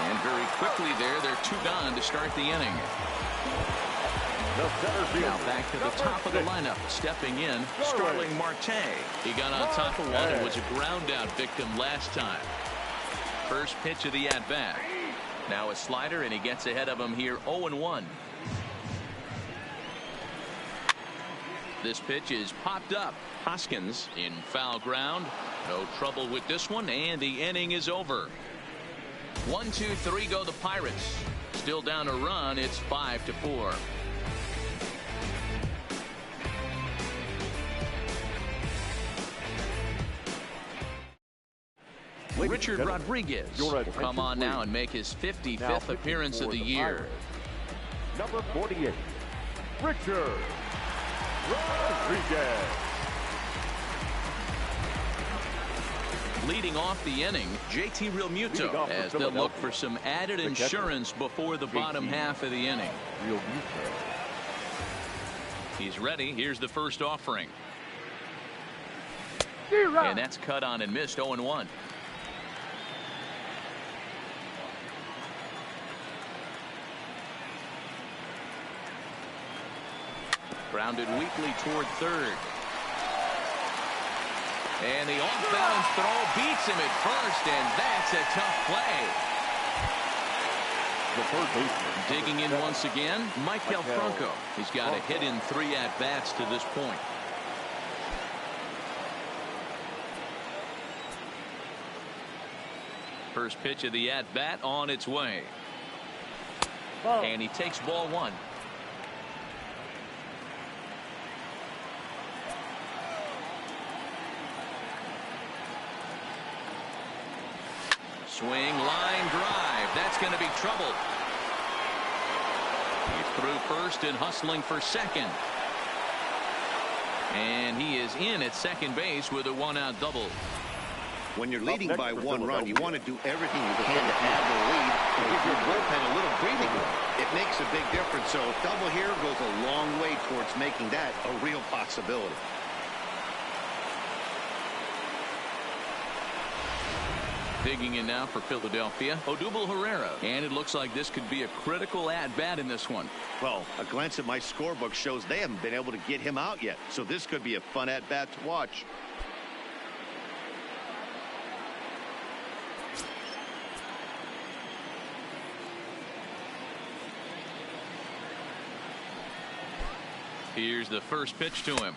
And very quickly there, they're 2 gone to start the inning. Now back to the top of the lineup. Stepping in, Starling Marte. He got on top of one and was a ground out victim last time. First pitch of the at-bat. Now a slider, and he gets ahead of him here 0-1. This pitch is popped up. Hoskins in foul ground. No trouble with this one, and the inning is over. 1, 2, 3 go the Pirates. Still down a run. It's 5-4. Richard Rodriguez will come on now and make his 55th appearance of the year. Number 48, Richard Rodriguez. Leading off the inning, JT Realmuto, as they'll look for some added insurance before the bottom half of the inning. He's ready. Here's the first offering. And that's cut on and missed. 0-1. Grounded weakly toward third. And the off-balance throw beats him at first, and that's a tough play. Digging in once again, Michael Franco. He's got a hit in 3 at-bats to this point. First pitch of the at-bat on its way. And he takes ball 1. Swing, line drive. That's going to be trouble. He's through first and hustling for second. And he is in at second base with a 1-out double. When you're leading by 1 run, you want to do everything you can to add the lead and give your bullpen a little breathing room. It makes a big difference. So double here goes a long way towards making that a real possibility. Digging in now for Philadelphia, Odubel Herrera. And it looks like this could be a critical at-bat in this one. Well, a glance at my scorebook shows they haven't been able to get him out yet. So this could be a fun at-bat to watch. Here's the first pitch to him.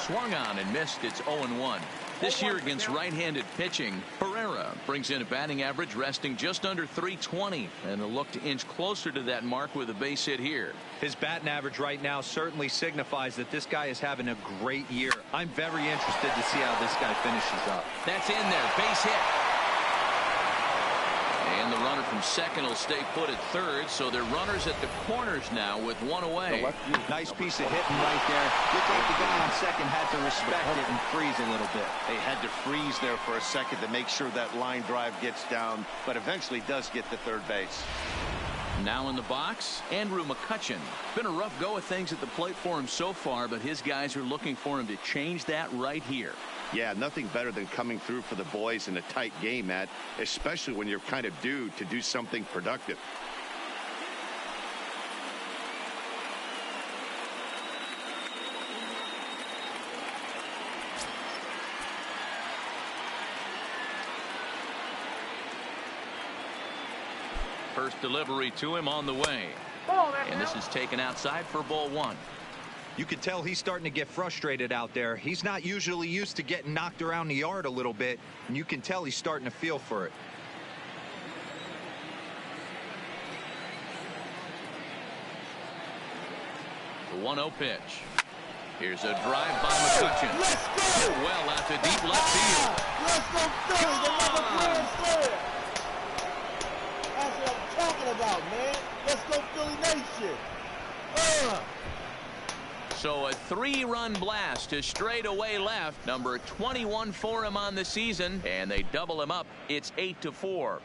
Swung on and missed. It's 0-1. This year against right-handed pitching, Herrera brings in a batting average resting just under .320, and they'll look to inch closer to that mark with a base hit here. His batting average right now certainly signifies that this guy is having a great year. I'm very interested to see how this guy finishes up. That's in there. Base hit. And the runner from second will stay put at third, so they're runners at the corners now with 1 away. Nice piece of hitting right there. Looked like the guy on second had to respect it and freeze a little bit. They had to freeze there for a second to make sure that line drive gets down, but eventually does get to third base. Now in the box, Andrew McCutchen. Been a rough go of things at the plate for him so far, but his guys are looking for him to change that right here. Yeah, nothing better than coming through for the boys in a tight game, Matt, especially when you're kind of due to do something productive. First delivery to him on the way. And this is taken outside for ball one. You can tell he's starting to get frustrated out there. He's not usually used to getting knocked around the yard a little bit, and you can tell he's starting to feel for it. The 1-0 pitch. Here's a drive by McCutchen. Hit well out to deep left field. Let's go Phillies. Another grand slam. That's what I'm talking about, man. Let's go Philly Nation. So a 3-run blast to straightaway left. Number 21 for him on the season, and they double him up. It's 8-4.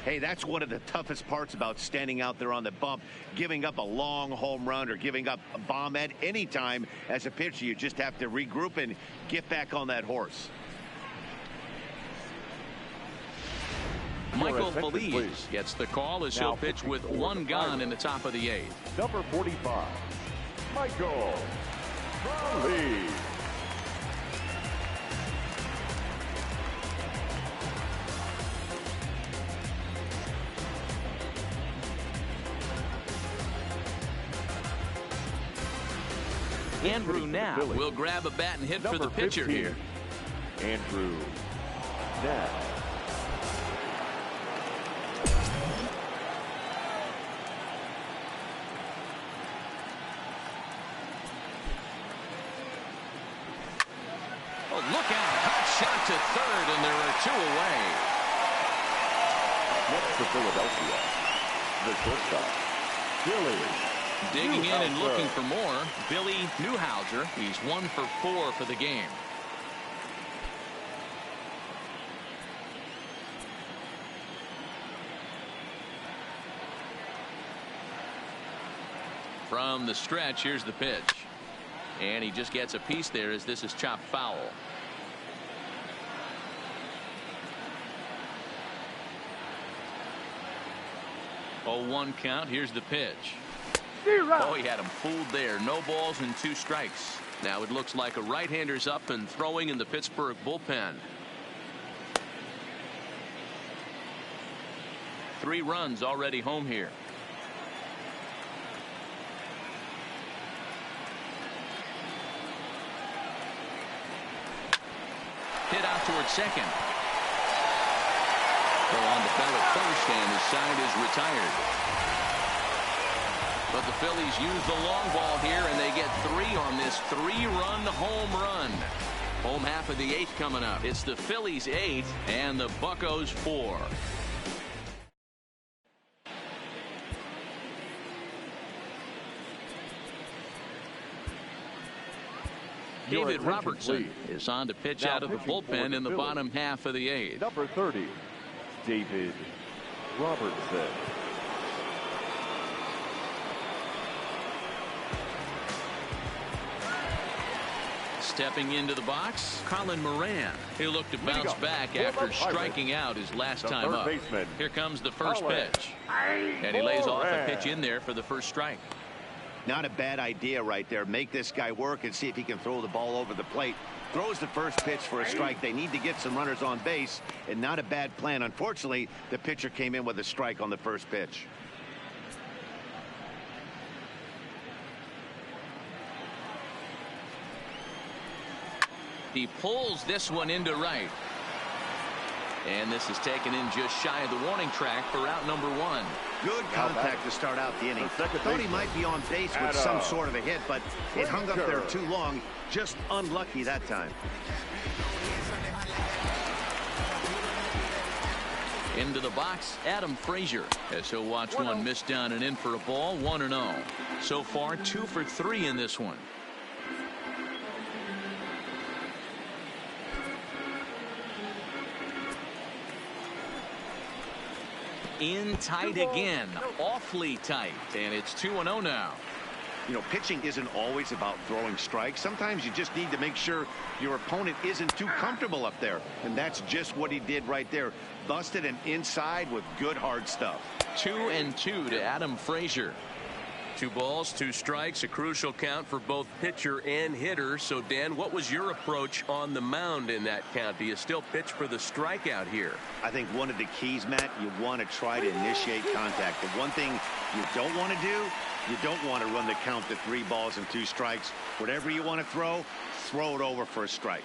Hey, that's one of the toughest parts about standing out there on the bump. Giving up a long home run or giving up a bomb at any time as a pitcher. You just have to regroup and get back on that horse. Michael Phillies gets the call as he'll pitch with one gone in the top of the 8th. Number 45, Michael Phillies. Andrew Knapp will grab a bat and hit for the pitcher 15, here. Andrew Knapp. Oh, look out. Hot shot to third, and there are 2 away. Next to Philadelphia, the shortstop, Phillies. Digging in and looking for more, Billy Newhouser. He's 1 for 4 for the game. From the stretch, here's the pitch. And he just gets a piece there as this is chopped foul. Oh, 1 count. Here's the pitch. Oh, he had him fooled there. No balls and 2 strikes. Now it looks like a right-hander's up and throwing in the Pittsburgh bullpen. 3 runs already home here. Hit out towards second. Go on the bell at first, and his side is retired. But the Phillies use the long ball here, and they get 3 on this 3-run home run. Home half of the 8th coming up. It's the Phillies 8 and the Buccos 4. David Robertson is on to pitch out of the bullpen in the bottom half of the 8th. Number 30, David Robertson. Stepping into the box, Colin Moran. He'll look to bounce back after striking out his last time up. Here comes the first pitch. And he lays off a pitch in there for the first strike. Not a bad idea right there. Make this guy work and see if he can throw the ball over the plate. Throws the first pitch for a strike. They need to get some runners on base, and not a bad plan. Unfortunately, the pitcher came in with a strike on the first pitch. He pulls this one into right. And this is taken in just shy of the warning track for out number 1. Good contact to start out the inning. Thought he might be on base with some sort of a hit, but it hung up there too long. Just unlucky that time. Into the box, Adam Frazier, as he'll watch one miss down and in for a ball. 1-0. So far 2 for 3 in this one. in tight again. Awfully tight. And it's 2-0 now. You know, pitching isn't always about throwing strikes. Sometimes you just need to make sure your opponent isn't too comfortable up there. And that's just what he did right there. Busted an inside with good hard stuff. 2-2 to Adam Frazier. 2 balls, 2 strikes, a crucial count for both pitcher and hitter. So, Dan, what was your approach on the mound in that count? Do you still pitch for the strikeout here? I think one of the keys, Matt, you want to try to initiate contact. The one thing you don't want to do, you don't want to run the count to 3 balls and 2 strikes. Whatever you want to throw it over for a strike.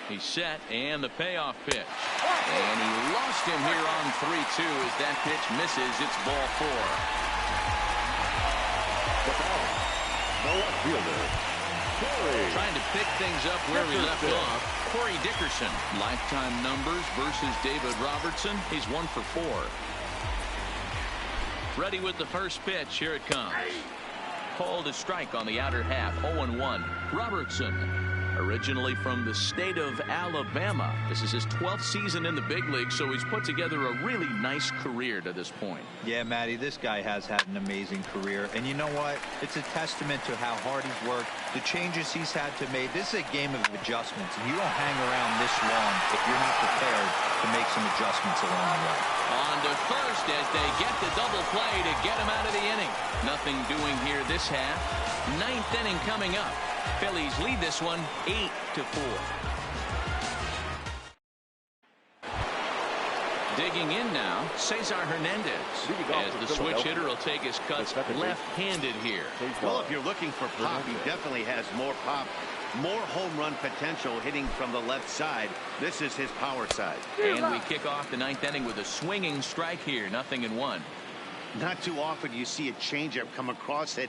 He's set, and the payoff pitch. And he lost him here on 3-2 as that pitch misses. It's ball 4. The left fielder, Corey. Trying to pick things up where we left off. Corey Dickerson. Lifetime numbers versus David Robertson. He's 1 for 4. Ready with the first pitch. Here it comes. Called a strike on the outer half. 0-1. Robertson, originally from the state of Alabama. This is his 12th season in the big league, so he's put together a really nice career to this point. Yeah, Matty, this guy has had an amazing career. And you know what? It's a testament to how hard he's worked, the changes he's had to make. This is a game of adjustments, and you don't hang around this long if you're not prepared to make some adjustments along the way. On to first as they get the double play to get him out of the inning. Nothing doing here this half. 9th inning coming up. Phillies lead this one 8-4. Digging in now, Cesar Hernandez. As the switch hitter will take his cuts left-handed here. Well, if you're looking for pop, he definitely has more pop, more home run potential hitting from the left side. This is his power side. And we kick off the 9th inning with a swinging strike here. 0-1. Not too often you see a changeup come across at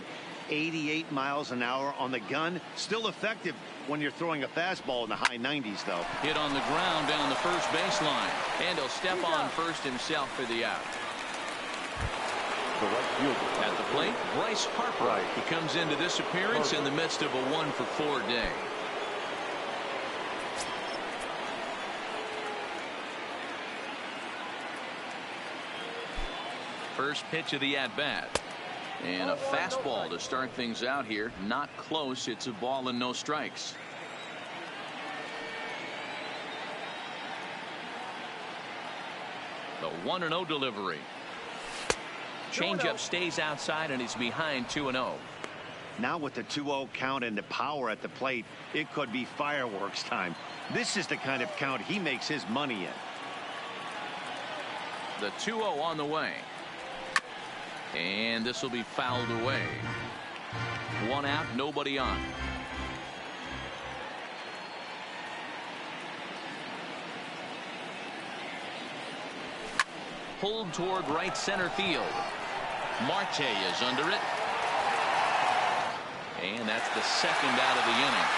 88 miles an hour on the gun. Still effective when you're throwing a fastball in the high 90s, though. Hit on the ground down the first baseline. And he'll step on first himself for the out. At the plate, Bryce Harper. He comes into this appearance in the midst of a 1-for-4 day. First pitch of the at-bat. And a fastball to start things out here. Not close. It's a ball and no strikes. The 1-0 delivery. Changeup stays outside and he's behind 2-0. Now with the 2-0 count and the power at the plate, it could be fireworks time. This is the kind of count he makes his money in. The 2-0 on the way. And this will be fouled away. 1 out, nobody on. Pulled toward right center field. Marte is under it. And that's the 2nd out of the inning.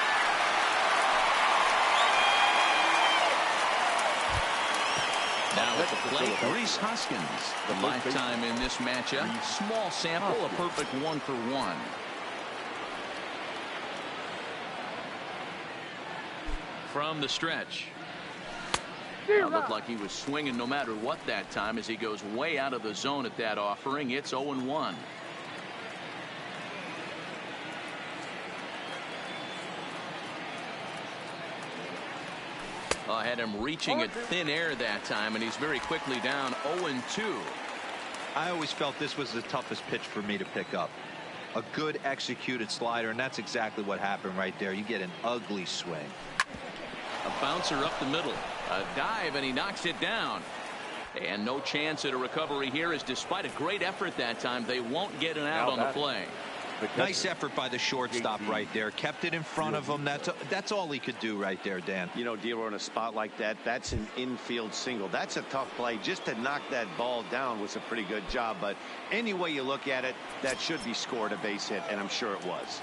Now at the plate, Rhys Hoskins. The lifetime in this matchup. Small sample, a perfect 1-for-1. From the stretch. It looked like he was swinging no matter what that time as he goes way out of the zone at that offering. It's 0-1. Had him reaching at thin air that time, and he's very quickly down 0-2. I always felt this was the toughest pitch for me to pick up. A good executed slider, and that's exactly what happened right there. You get an ugly swing. A bouncer up the middle. A dive, and he knocks it down. And no chance at a recovery here, as despite a great effort that time, they won't get an out on the play. Nice effort by the shortstop right there. Kept it in front of him. That's all he could do right there, Dan. You know, Dealer, in a spot like that, that's an infield single. That's a tough play. Just to knock that ball down was a pretty good job. But any way you look at it, that should be scored a base hit, and I'm sure it was.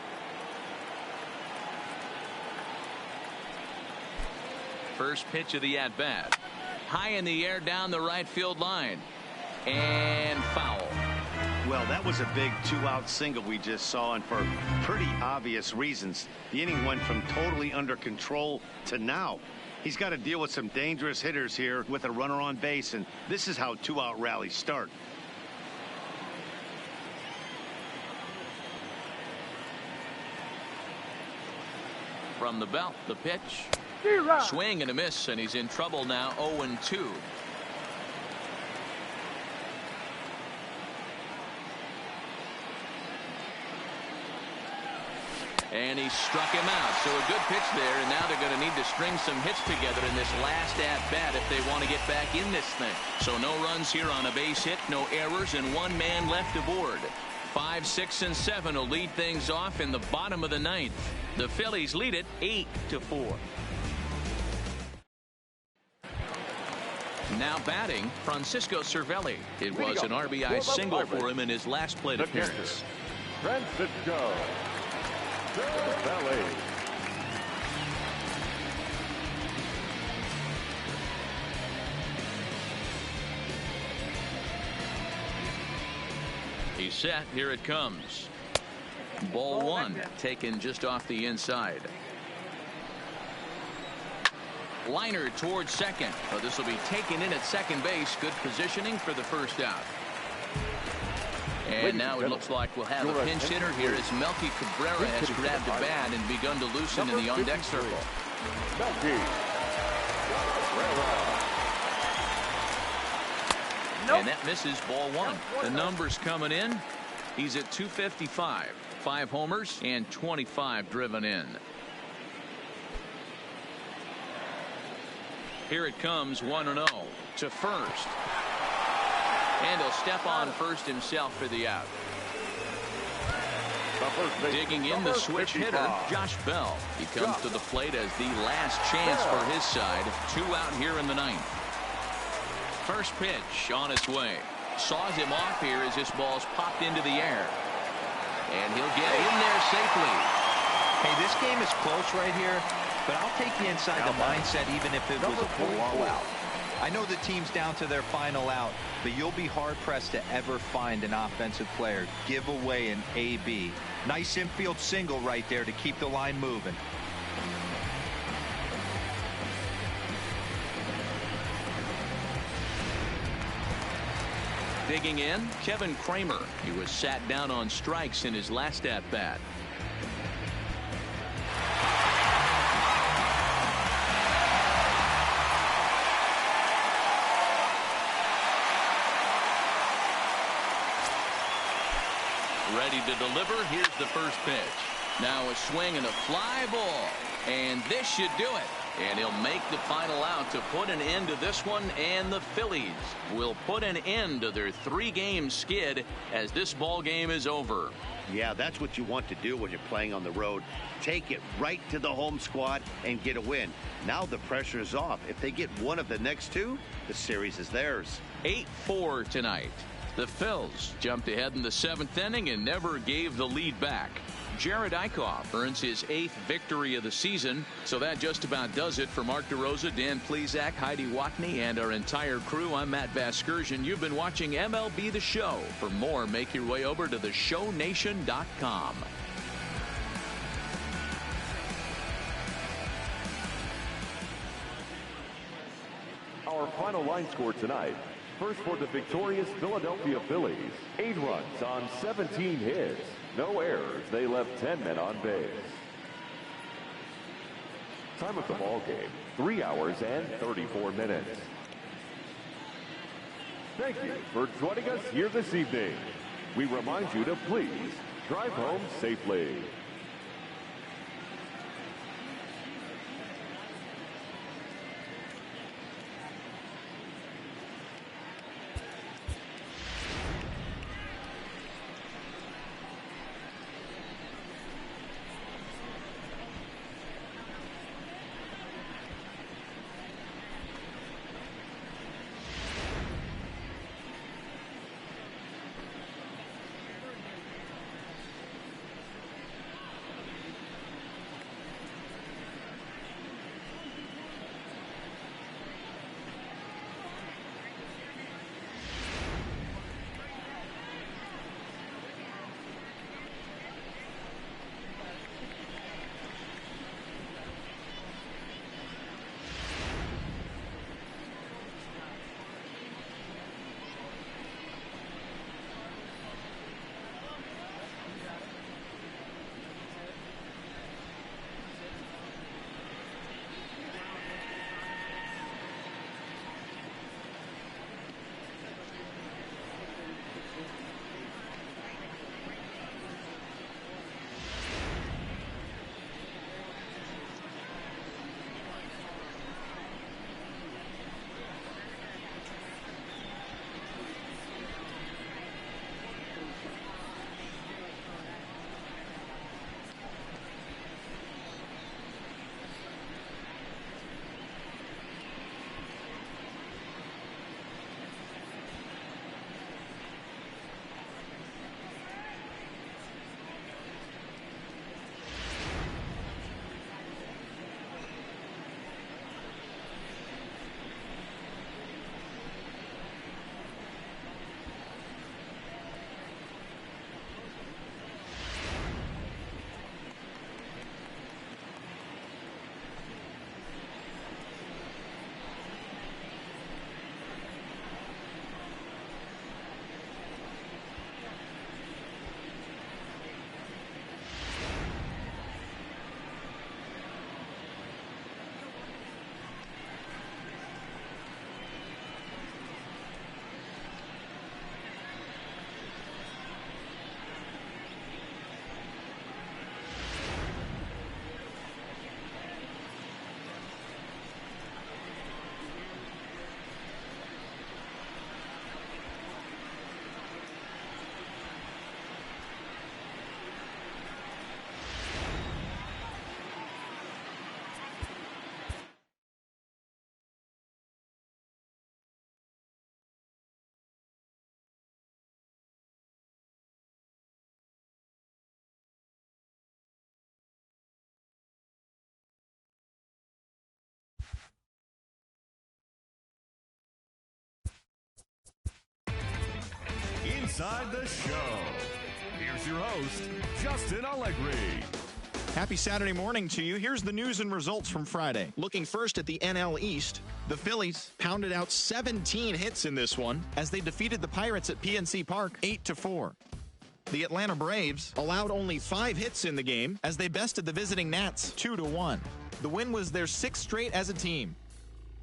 First pitch of the at-bat. High in the air down the right field line. And foul. Well, that was a big 2-out single we just saw, and for pretty obvious reasons. The inning went from totally under control to now He's got to deal with some dangerous hitters here with a runner on base, and this is how two-out rallies start. From the belt, the pitch. Swing and a miss, and he's in trouble now. 0-2. And he struck him out. So a good pitch there, and now they're going to need to string some hits together in this last at-bat if they want to get back in this thing. So no runs here on a base hit, no errors, and one man left aboard. 5, 6, and 7 will lead things off in the bottom of the ninth. The Phillies lead it 8-4. Now batting, Francisco Cervelli. It was an RBI single for him in his last plate appearance. Francisco Cervelli. He's set. Here it comes. Ball one, taken just off the inside. Liner towards second. Oh, this will be taken in at second base. Good positioning for the first out. And now it looks like we'll have a pinch hitter here as Melky Cabrera has grabbed a bat and begun to loosen in the on-deck circle. And that misses ball one. The numbers coming in. He's at 255. 5 homers and 25 driven in. Here it comes 1-0 to first. And he'll step on first himself for the out. Digging in the switch hitter, Josh Bell. He comes to the plate as the last chance for his side. 2 out here in the ninth. First pitch on its way. Saws him off here as this ball's popped into the air. And he'll get in there safely. Hey, this game is close right here, but I'll take you inside the mindset even if it was a blowout. I know the team's down to their final out, but you'll be hard-pressed to ever find an offensive player give away an AB. Nice infield single right there to keep the line moving. Digging in, Kevin Kramer. He was sat down on strikes in his last at-bat. Ready to deliver. Here's the first pitch. Now a swing and a fly ball. And this should do it. And he'll make the final out to put an end to this one, and the Phillies will put an end to their 3-game skid as this ball game is over. Yeah, that's what you want to do when you're playing on the road. Take it right to the home squad and get a win. Now the pressure is off. If they get one of the next 2, the series is theirs. 8-4 tonight. The Phils jumped ahead in the 7th inning and never gave the lead back. Jared Eichhoff earns his 8th victory of the season. So that just about does it for Mark DeRosa, Dan Plesac, Heidi Watney, and our entire crew. I'm Matt Vasgersian. You've been watching MLB The Show. For more, make your way over to theshownation.com. Our final line score tonight. First for the victorious Philadelphia Phillies. 8 runs on 17 hits. No errors. They left 10 men on base. Time of the ball game, 3 hours and 34 minutes. Thank you for joining us here this evening. We remind you to please drive home safely. inside the show. Here's your host, Justin Allegri. Happy Saturday morning to you. Here's the news and results from Friday. Looking first at the NL East, the Phillies pounded out 17 hits in this one as they defeated the Pirates at PNC Park 8-4. The Atlanta Braves allowed only 5 hits in the game as they bested the visiting Nats 2-1. The win was their 6th straight as a team.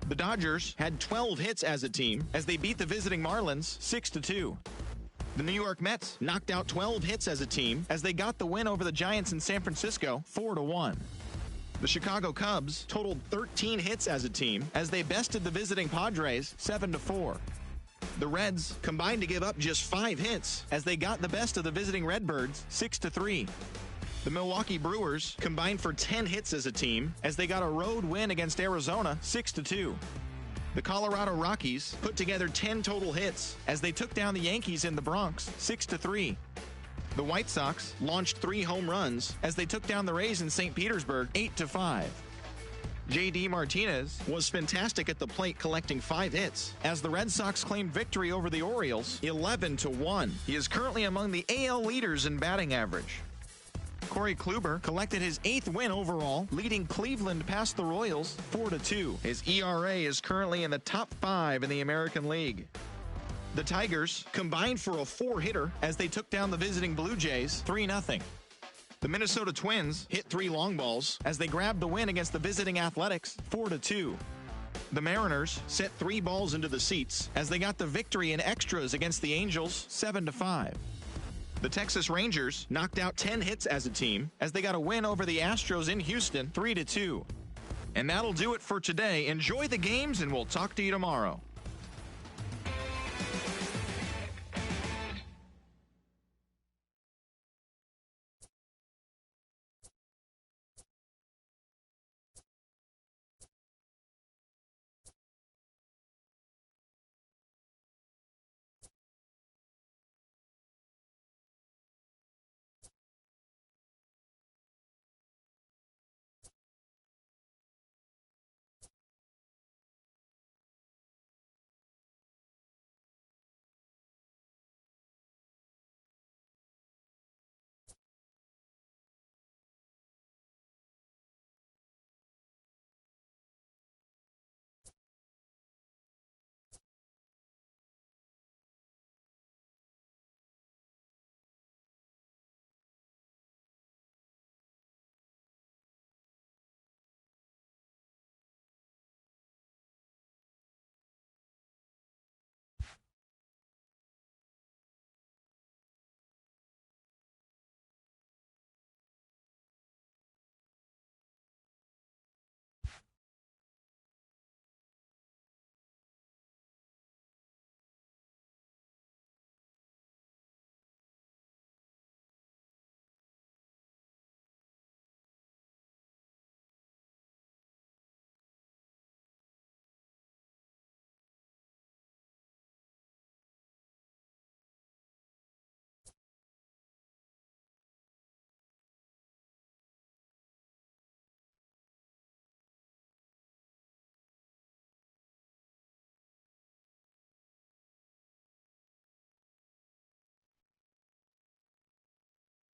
The Dodgers had 12 hits as a team as they beat the visiting Marlins 6-2. The New York Mets knocked out 12 hits as a team as they got the win over the Giants in San Francisco 4-1. The Chicago Cubs totaled 13 hits as a team as they bested the visiting Padres 7-4. The Reds combined to give up just 5 hits as they got the best of the visiting Redbirds 6-3. The Milwaukee Brewers combined for 10 hits as a team as they got a road win against Arizona 6-2. The Colorado Rockies put together 10 total hits as they took down the Yankees in the Bronx 6-3. The White Sox launched 3 home runs as they took down the Rays in St. Petersburg 8-5. J.D. Martinez was fantastic at the plate, collecting 5 hits as the Red Sox claimed victory over the Orioles 11-1. He is currently among the AL leaders in batting average. Corey Kluber collected his 8th win overall, leading Cleveland past the Royals 4-2. His ERA is currently in the top 5 in the American League. The Tigers combined for a 4-hitter as they took down the visiting Blue Jays 3-0. The Minnesota Twins hit 3 long balls as they grabbed the win against the visiting Athletics 4-2. The Mariners set 3 balls into the seats as they got the victory in extras against the Angels 7-5. The Texas Rangers knocked out 10 hits as a team as they got a win over the Astros in Houston 3-2. And that'll do it for today. Enjoy the games and we'll talk to you tomorrow.